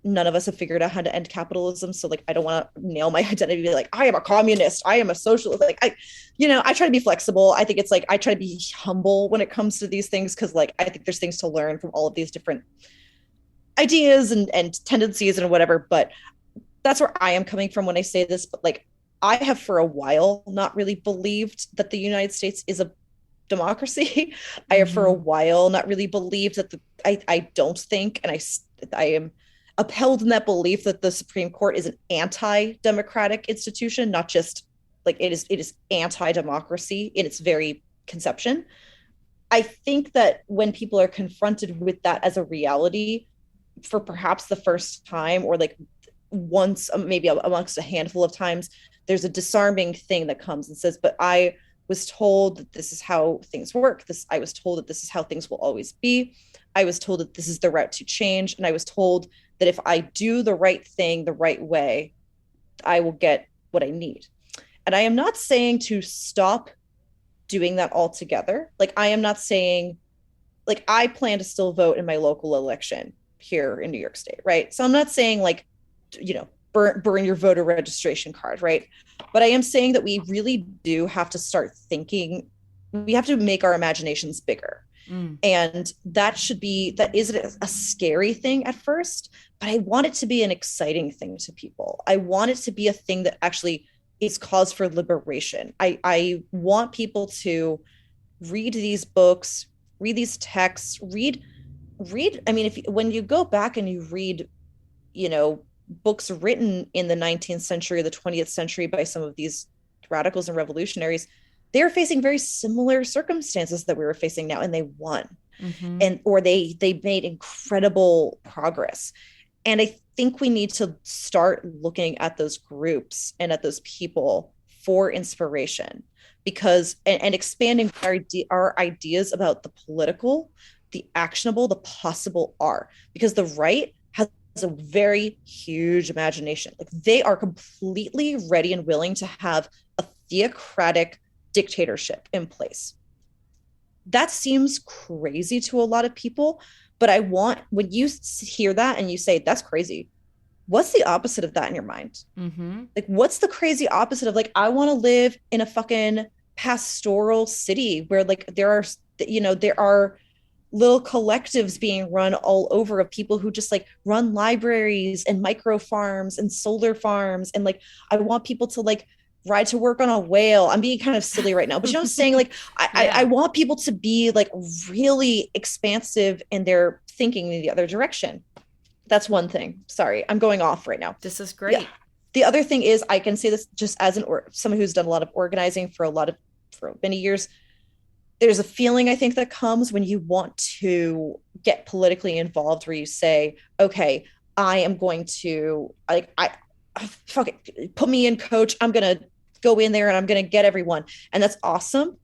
none of us have figured out how to end capitalism. So like I don't want to nail my identity, be like, I am a communist, I am a socialist. Like I try to be flexible. I think it's like I try to be humble when it comes to these things because like I think there's things to learn from all of these different ideas and tendencies and whatever. But that's where I am coming from when I say this. But like I have for a while not really believed that the United States is a democracy. I have for a Mm-hmm. while not really believed that I don't think, and I am upheld in that belief that the Supreme Court is an anti-democratic institution, not just like it is anti-democracy in its very conception. I think that when people are confronted with that as a reality for perhaps the first time, or like once, maybe amongst a handful of times, there's a disarming thing that comes and says, but I was told that this is how things work. I was told that this is how things will always be. I was told that this is the route to change. And I was told that if I do the right thing the right way, I will get what I need. And I am not saying to stop doing that altogether. Like, I am not saying, like, I plan to still vote in my local election here in New York State, right? So I'm not saying, like, burn your voter registration card, right? But I am saying that we really do have to start thinking, we have to make our imaginations bigger. Mm. And that is a scary thing at first, but I want it to be an exciting thing to people. I want it to be a thing that actually is cause for liberation. I want people to read these books, read these texts, read. I mean, if when you go back and you read, you know, books written in the 19th century or the 20th century by some of these radicals and revolutionaries, they're facing very similar circumstances that we were facing now, and they won. Mm-hmm. And or they made incredible progress. And I think we need to start looking at those groups and at those people for inspiration, because and expanding our ideas about the political, the actionable, the possible are, because the right has a very huge imagination. Like, they are completely ready and willing to have a theocratic dictatorship in place. That seems crazy to a lot of people, but I want, when you hear that and you say that's crazy, what's the opposite of that in your mind? Mm-hmm. Like, what's the crazy opposite of, like, I want to live in a fucking pastoral city where, like, there are little collectives being run all over of people who just like run libraries and micro farms and solar farms, and like I want people to like ride to work on a whale. I'm being kind of silly right now, but you know what I'm saying? Like, I Yeah. want people to be like really expansive in their thinking in the other direction. That's one thing. Sorry, I'm going off right now. This is Yeah. great. The other thing is, I can say this just as someone who's done a lot of organizing for many years. There's a feeling, I think, that comes when you want to get politically involved, where you say, okay, I am going to, like, fuck it, put me in, coach. I'm going to go in there and I'm going to get everyone. And that's awesome.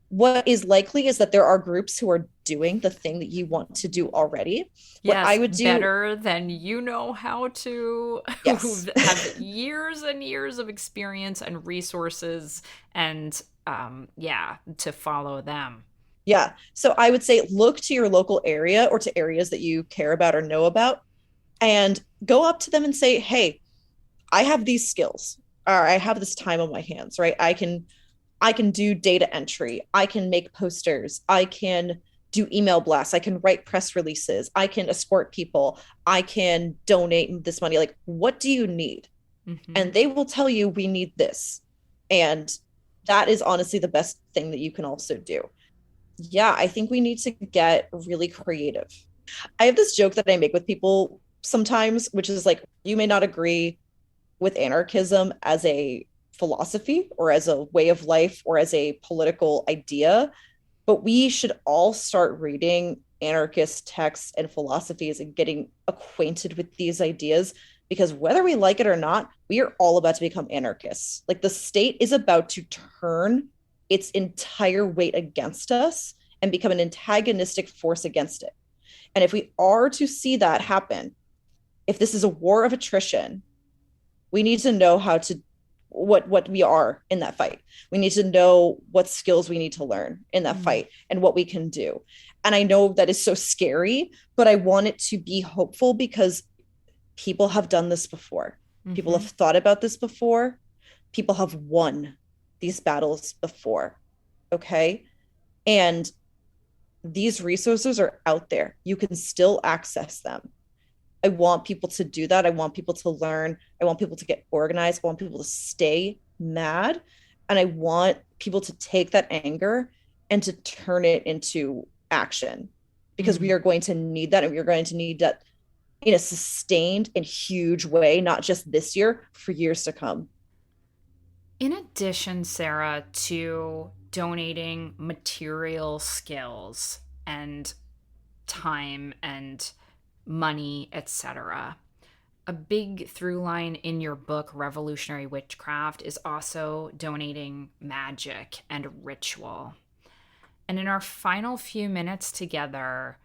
What is likely is that there are groups who are doing the thing that you want to do already. What I Yes, would do, better than you know how to, who yes. have years and years of experience and resources and yeah, to follow them. Yeah. So I would say look to your local area or to areas that you care about or know about, and go up to them and say, hey, I have these skills, or I have this time on my hands, right? I can do data entry, I can make posters, I can do email blasts, I can write press releases, I can escort people, I can donate this money. Like, what do you need? Mm-hmm. And they will tell you, we need this. And that is honestly the best thing that you can also do. Yeah, I think we need to get really creative. I have this joke that I make with people sometimes, which is like, you may not agree with anarchism as a philosophy or as a way of life or as a political idea, but we should all start reading anarchist texts and philosophies and getting acquainted with these ideas, because whether we like it or not, we are all about to become anarchists. Like, the state is about to turn its entire weight against us and become an antagonistic force against it. And if we are to see that happen, if this is a war of attrition, we need to know how to what we are in that fight. We need to know what skills we need to learn in that Mm. fight and what we can do. And I know that is so scary, but I want it to be hopeful, because people have done this before. People Mm-hmm. have thought about this before. People have won these battles before. Okay? And these resources are out there. You can still access them. I want people to do that. I want people to learn. I want people to get organized. I want people to stay mad. And I want people to take that anger and to turn it into action, because we Mm. are going to need that. And we are going to need that in a sustained and huge way, not just this year, for years to come. In addition, Sarah, to donating material skills and time and money, etc., a big through line in your book, Revolutionary Witchcraft, is also donating magic and ritual. And in our final few minutes together,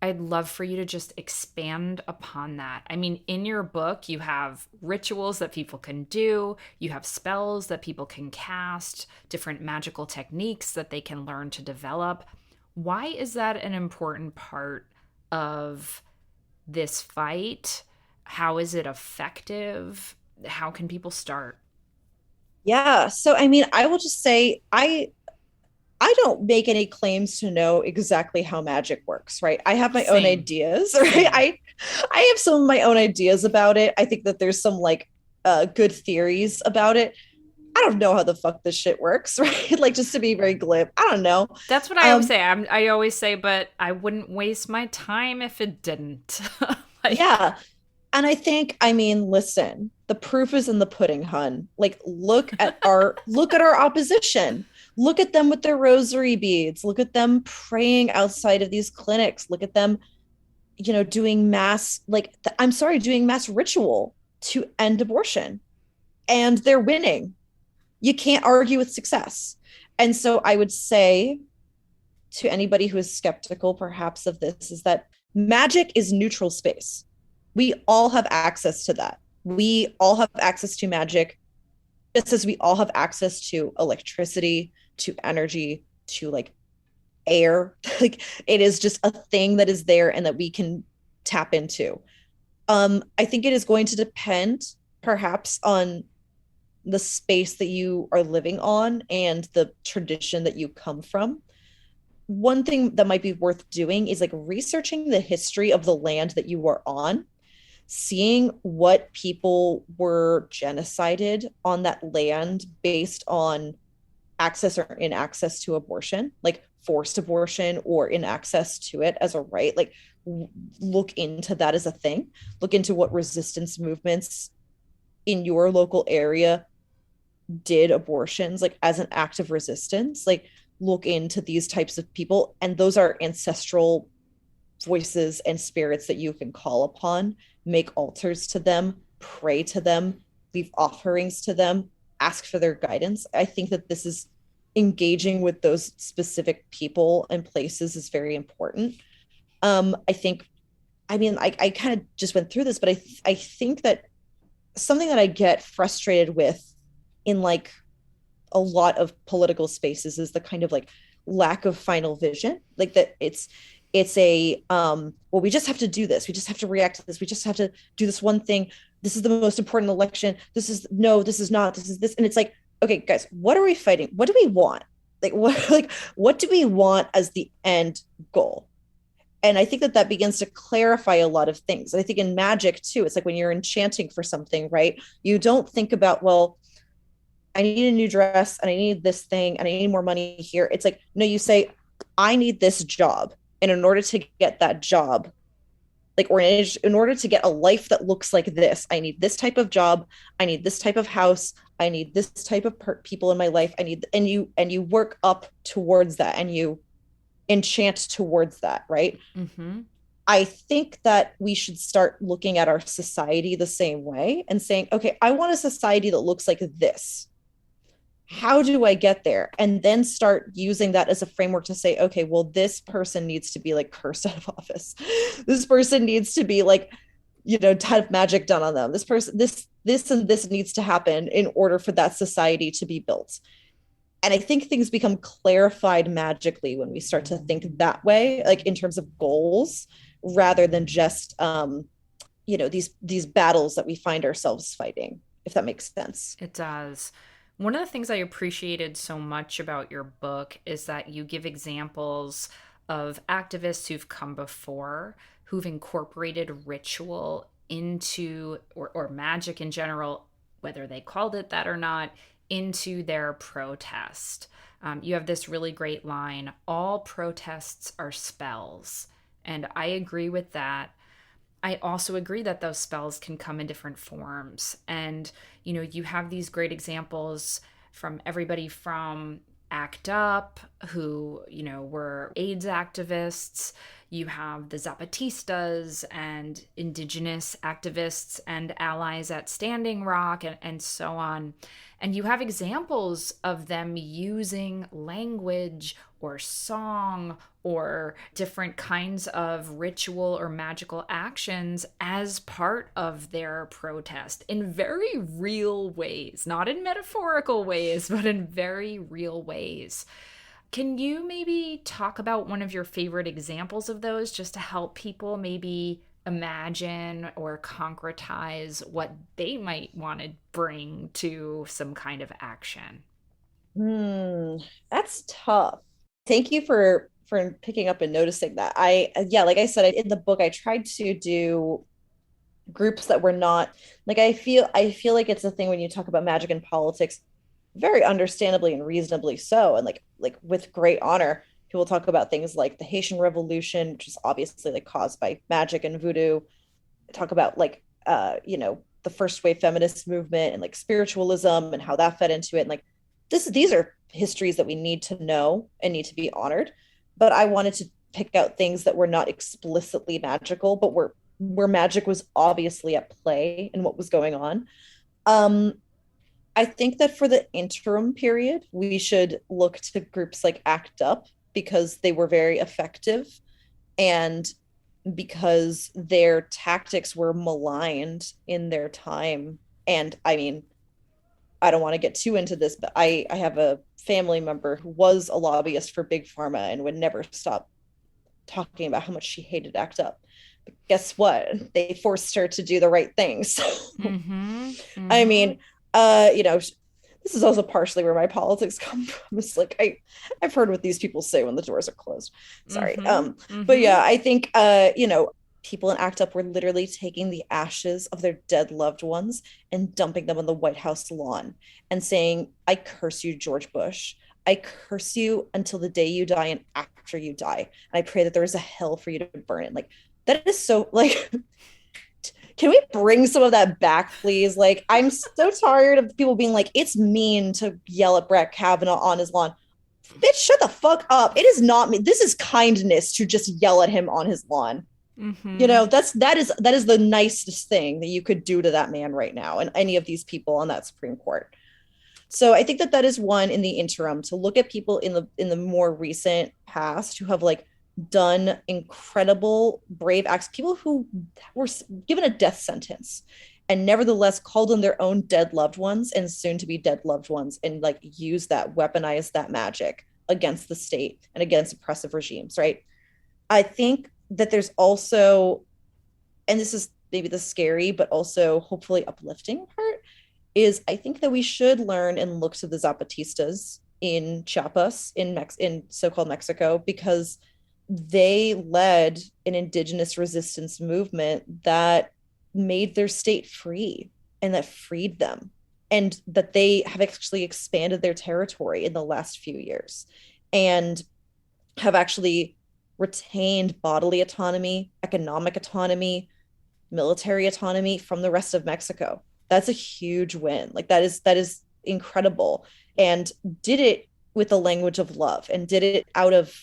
I'd love for you to just expand upon that. I mean, in your book, you have rituals that people can do, you have spells that people can cast, different magical techniques that they can learn to develop. Why is that an important part of this fight? How is it effective? How can people start? Yeah. So I mean, I will just say I don't make any claims to know exactly how magic works, right? I have my own Same. ideas, right? Same. I have some of my own ideas about it. I think that there's some like good theories about it. I don't know how the fuck this shit works, right? Like just to be very glib. I don't know. That's what I always Um say. I always say, but I wouldn't waste my time if it didn't. Like, yeah. And I think, I mean, listen, the proof is in the pudding, hun. Like, look at our opposition. Look at them with their rosary beads. Look at them praying outside of these clinics. Look at them, doing mass, like, I'm sorry, doing mass ritual to end abortion. And they're winning. You can't argue with success. And so I would say to anybody who is skeptical, perhaps, of this, is that magic is neutral space. We all have access to that. We all have access to magic, just as we all have access to electricity, to energy, to like air. Like it is just a thing that is there and that we can tap into. I think it is going to depend perhaps on the space that you are living on and the tradition that you come from. One thing that might be worth doing is like researching the history of the land that you are on, seeing what people were genocided on that land based on access or in access to abortion, like forced abortion or in access to it as a right. Like look into that as a thing. Look into what resistance movements in your local area did abortions like as an act of resistance. Like look into these types of people, and those are ancestral voices and spirits that you can call upon. Make altars to them, pray to them, leave offerings to them, ask for their guidance. I think that this is engaging with those specific people and places is very important. I think, I mean, I kind of just went through this, but I think that something that I get frustrated with in like a lot of political spaces is the kind of like lack of final vision, like that it's a well, we just have to do this, we just have to react to this, we just have to do this one thing, this is the most important election, this is no, this is not, this is this. And it's like, okay guys, what are we fighting? What do we want? What do we want as the end goal? And I think that that begins to clarify a lot of things. And I think in magic too, it's like when you're enchanting for something, right? You don't think about, well, I need a new dress and I need this thing and I need more money here. It's like, no, you say, I need this job. And in order to get that job, like, or in order to get a life that looks like this, I need this type of job. I need this type of house. I need this type of people in my life. I need, and you work up towards that and you enchant towards that, right? mm-hmm. I think that we should start looking at our society the same way and saying, okay, I want a society that looks like this. How do I get there? And then start using that as a framework to say, okay, well, this person needs to be like cursed out of office. This person needs to be like, type of magic done on them. This person, and this needs to happen in order for that society to be built. And I think things become clarified magically when we start to think that way, like in terms of goals, rather than just these battles that we find ourselves fighting, if that makes sense. It does. One of the things I appreciated so much about your book is that you give examples of activists who've come before, who've incorporated ritual into, or magic in general, whether they called it that or not, into their protest. You have this really great line, all protests are spells. And I agree with that. I also agree that those spells can come in different forms. And, you have these great examples from everybody from ACT UP, who, were AIDS activists. You have the Zapatistas and indigenous activists and allies at Standing Rock and so on. And you have examples of them using language or song or different kinds of ritual or magical actions as part of their protest in very real ways, not in metaphorical ways, but in very real ways. Can you maybe talk about one of your favorite examples of those just to help people maybe imagine or concretize what they might want to bring to some kind of action. Hmm, that's tough. Thank you for picking up and noticing that. I yeah, like I said in the book, I tried to do groups that were not like I feel like it's a thing when you talk about magic and politics, very understandably and reasonably so, and like with great honor. People talk about things like the Haitian Revolution, which is obviously like caused by magic and voodoo. Talk about like the first wave feminist movement and like spiritualism and how that fed into it. And like these are histories that we need to know and need to be honored. But I wanted to pick out things that were not explicitly magical, but were where magic was obviously at play and what was going on. Um, I think that for the interim period, we should look to groups like ACT UP because they were very effective and because their tactics were maligned in their time. And I mean, I don't want to get too into this, but I have a family member who was a lobbyist for Big Pharma and would never stop talking about how much she hated ACT UP. But guess what? They forced her to do the right things. Mm-hmm. I Mm-hmm. mean, this is also partially where my politics come from. It's like I've heard what these people say when the doors are closed. Sorry. Mm-hmm. But Mm-hmm. yeah, I think people in ACT UP were literally taking the ashes of their dead loved ones and dumping them on the White House lawn and saying, I curse you, George Bush. I curse you until the day you die and after you die. And I pray that there is a hell for you to burn it. Like that is so like can we bring some of that back, please? Like, I'm so tired of people being like, it's mean to yell at Brett Kavanaugh on his lawn. Bitch, shut the fuck up. It is not me. This is kindness to just yell at him on his lawn. Mm-hmm. That is the nicest thing that you could do to that man right now and any of these people on that Supreme Court. So I think that that is one in the interim to look at people in the more recent past who have like done incredible brave acts, people who were given a death sentence and nevertheless called on their own dead loved ones and soon to be dead loved ones and like use that weaponize that magic against the state and against oppressive regimes, right? I think that there's also, and this is maybe the scary but also hopefully uplifting part, is I think that we should learn and look to the Zapatistas in Chiapas in so-called Mexico because they led an indigenous resistance movement that made their state free and that freed them and that they have actually expanded their territory in the last few years and have actually retained bodily autonomy, economic autonomy, military autonomy from the rest of Mexico. That's a huge win. Like that is incredible. And did it with the language of love and did it out of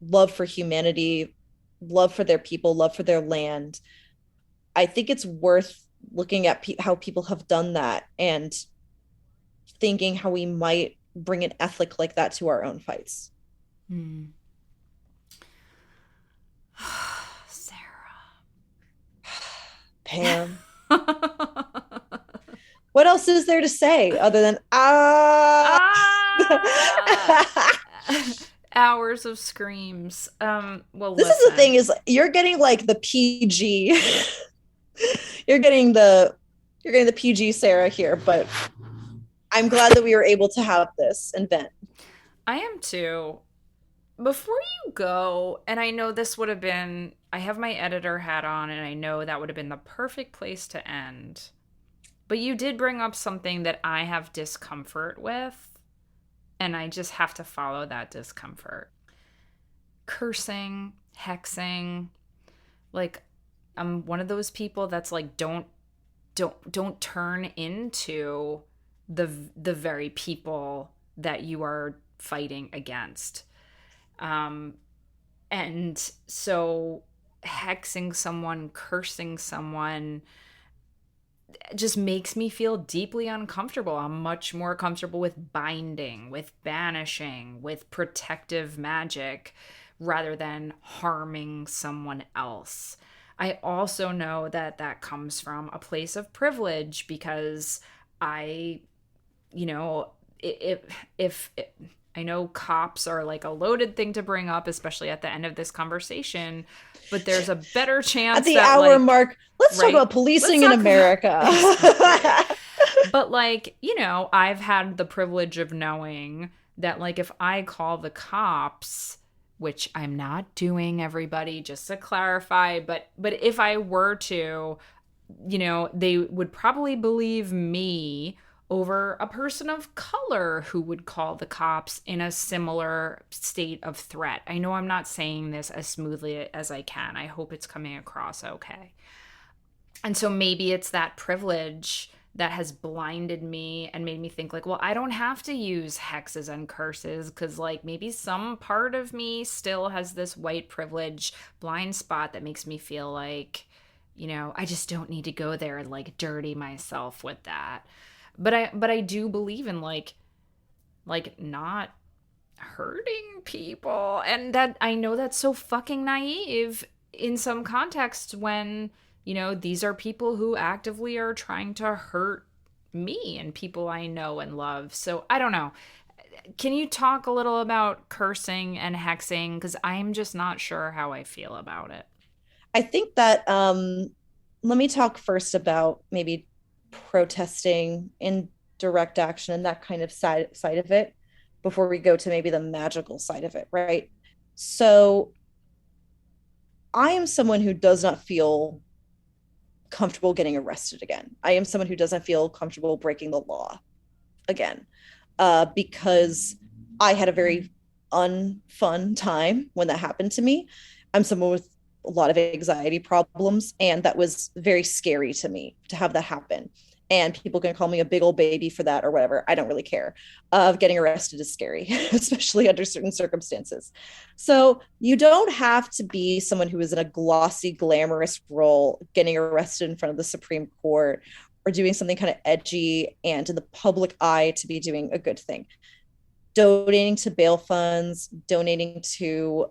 love for humanity, love for their people, love for their land. I think it's worth looking at how people have done that and thinking how we might bring an ethic like that to our own fights. Mm. Sarah. Pam, what else is there to say other than ah? Ah! Hours of screams. Well, This is the listen. thing is you're getting like the PG. you're getting the you're getting the PG Sarah here, but I'm glad that we were able to have this and vent. I am too. Before you go, and I know this would have been, I have my editor hat on, and I know that would have been the perfect place to end. But you did bring up something that I have discomfort with, and I just have to follow that discomfort. Cursing, hexing, like I'm one of those people that's like don't turn into the very people that you are fighting against. Um and so hexing someone, cursing someone just makes me feel deeply uncomfortable. I'm much more comfortable with binding, with banishing, with protective magic rather than harming someone else. I also know that that comes from a place of privilege because I, you know, if I know cops are like a loaded thing to bring up, especially at the end of this conversation, but there's a better At chance the that, hour like, mark, let's talk right? about Let's policing in talk about America. exactly. But, like, I've had the privilege of knowing that, like, if I call the cops, which I'm not doing, everybody, just to clarify, but if I were to, they would probably believe me over a person of color who would call the cops in a similar state of threat. I know I'm not saying this as smoothly as I can. I hope it's coming across okay. And so maybe it's that privilege that has blinded me and made me think, like, well, I don't have to use hexes and curses because, like, maybe some part of me still has this white privilege blind spot that makes me feel like, I just don't need to go there and, like, dirty myself with that. But I do believe in, like not hurting people, and that, I know that's so fucking naive in some contexts when, these are people who actively are trying to hurt me and people I know and love. So I don't know. Can you talk a little about cursing and hexing, because I'm just not sure how I feel about it. I think that let me talk first about maybe protesting in direct action and that kind of side of it before we go to maybe the magical side of it, right? So I am someone who does not feel comfortable getting arrested again. I am someone who doesn't feel comfortable breaking the law again, because I had a very unfun time when that happened to me. I'm someone with a lot of anxiety problems, and that was very scary to me to have that happen. And people can call me a big old baby for that or whatever. I don't really care. Getting arrested is scary, especially under certain circumstances. So you don't have to be someone who is in a glossy, glamorous role, getting arrested in front of the Supreme Court or doing something kind of edgy and in the public eye to be doing a good thing. Donating to bail funds, donating to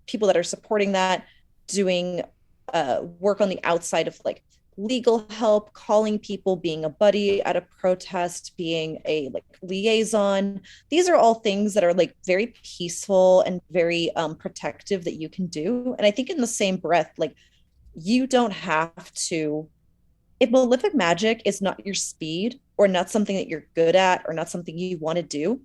people that are supporting that, doing work on the outside of like legal help, calling people, being a buddy at a protest, being a like liaison. These are all things that are like very peaceful and very protective that you can do. And I think in the same breath, like you don't have to, if malefic magic is not your speed or not something that you're good at or not something you want to do,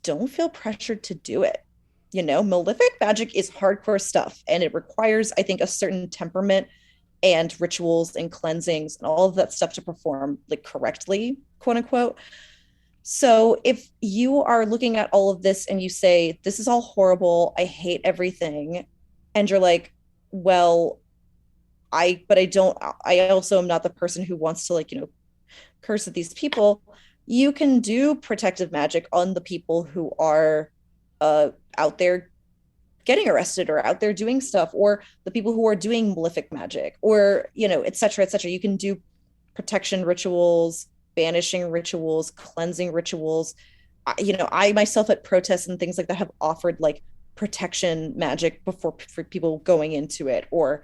don't feel pressured to do it. Malefic magic is hardcore stuff and it requires, I think, a certain temperament and rituals and cleansings and all of that stuff to perform like correctly, quote unquote. So if you are looking at all of this and you say, this is all horrible, I hate everything, and you're like, well, but I don't, I also am not the person who wants to like, curse at these people. You can do protective magic on the people who are out there getting arrested or out there doing stuff, or the people who are doing malefic magic, or et cetera, et cetera. You can do protection rituals, banishing rituals, cleansing rituals. I myself at protests and things like that have offered like protection magic before for people going into it, or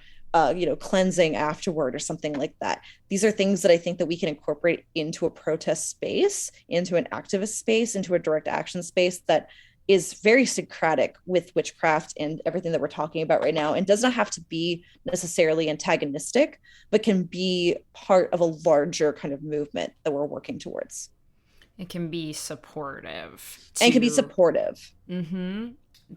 cleansing afterward or something like that. These are things that I think that we can incorporate into a protest space, into an activist space, into a direct action space that is very syncretic with witchcraft and everything that we're talking about right now, and does not have to be necessarily antagonistic, but can be part of a larger kind of movement that we're working towards. It can be supportive And can be to. supportive. Mm-hmm.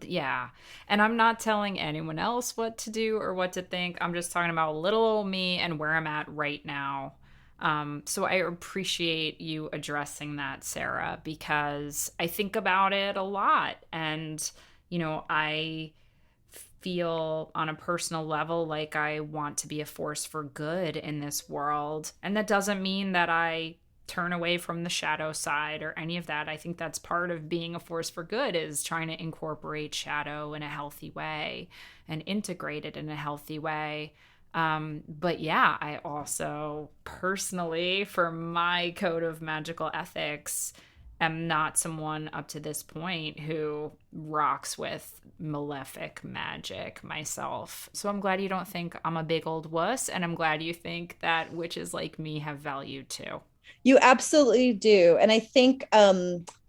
Yeah. And I'm not telling anyone else what to do or what to think. I'm just talking about little old me and where I'm at right now. So I appreciate you addressing that, Sarah, because I think about it a lot. And, I feel on a personal level like I want to be a force for good in this world. And that doesn't mean that I turn away from the shadow side or any of that. I think that's part of being a force for good, is trying to incorporate shadow in a healthy way and integrate it in a healthy way. But yeah, I also personally, for my code of magical ethics, am not someone up to this point who rocks with malefic magic myself. So I'm glad you don't think I'm a big old wuss, and I'm glad you think that witches like me have value too. You absolutely do. And I think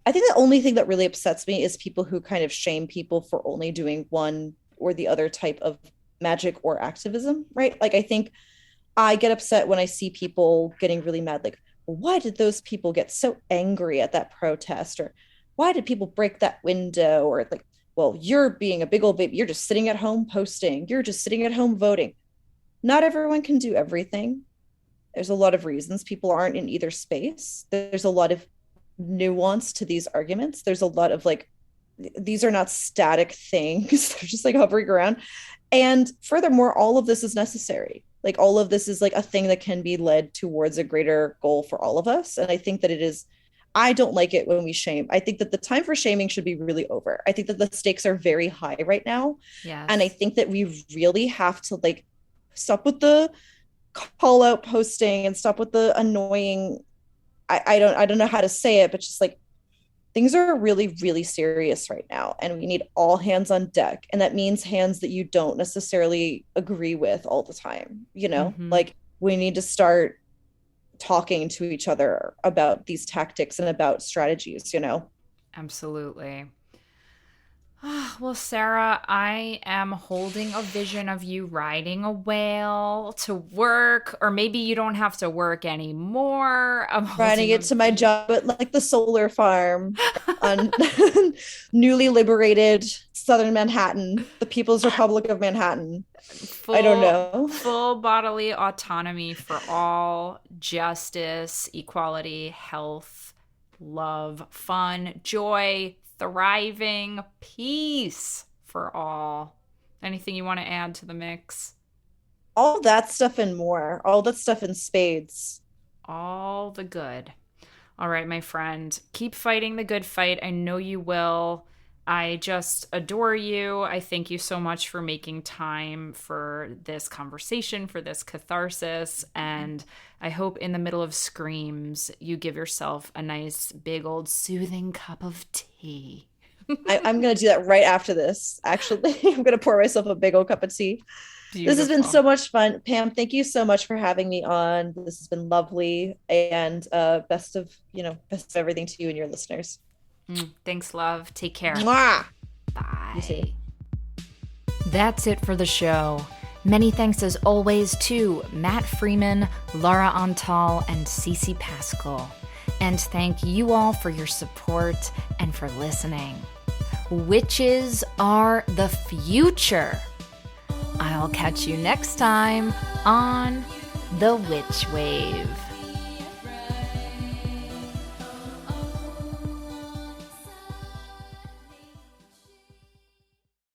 I think the only thing that really upsets me is people who kind of shame people for only doing one or the other type of magic or activism, right? Like, I think I get upset when I see people getting really mad, like, well, why did those people get so angry at that protest? Or why did people break that window? Or like, well, you're being a big old baby. You're just sitting at home posting. You're just sitting at home voting. Not everyone can do everything. There's a lot of reasons people aren't in either space. There's a lot of nuance to these arguments. There's a lot of like, these are not static things. They're just like hovering around. And furthermore, all of this is necessary. Like all of this is like a thing that can be led towards a greater goal for all of us. And I think that it is, I don't like it when we shame. I think that the time for shaming should be really over. I think that the stakes are very high right now. And I Yes. think that we really have to like stop with the call out posting and stop with the annoying, I don't know how to say it, but just like things are really, really serious right now. And we need all hands on deck. And that means hands that you don't necessarily agree with all the time. You know, Mm-hmm. like we need to start talking to each other about these tactics and about strategies, you know? Absolutely. Well, Sarah, I am holding a vision of you riding a whale to work, or maybe you don't have to work anymore. I'm Riding holding it a to my vision. job at like the solar farm on newly liberated southern Manhattan, the People's Republic of Manhattan. I don't Full know. full bodily autonomy for all, justice, equality, health, love, fun, joy, thriving, peace for all. Anything you want to add to the mix? All that stuff and more, all that stuff in spades. All the good. All right, my friend, keep fighting the good fight. I know you will. I just adore you. I thank you so much for making time for this conversation, for this catharsis. And I hope in the middle of screams, you give yourself a nice, big old soothing cup of tea. I'm going to do that right after this. Actually, I'm going to pour myself a big old cup of tea. This has been Beautiful. so much fun. Pam, thank you so much for having me on. This has been lovely. And best of, best of everything to you and your listeners. Thanks, love. Take care. Mwah! You too. Bye. That's it for the show. Many thanks as always to Matt Freeman, Laura Antal, and Cece Pascal. And thank you all for your support and for listening. Witches are the future. I'll catch you next time on The Witch Wave.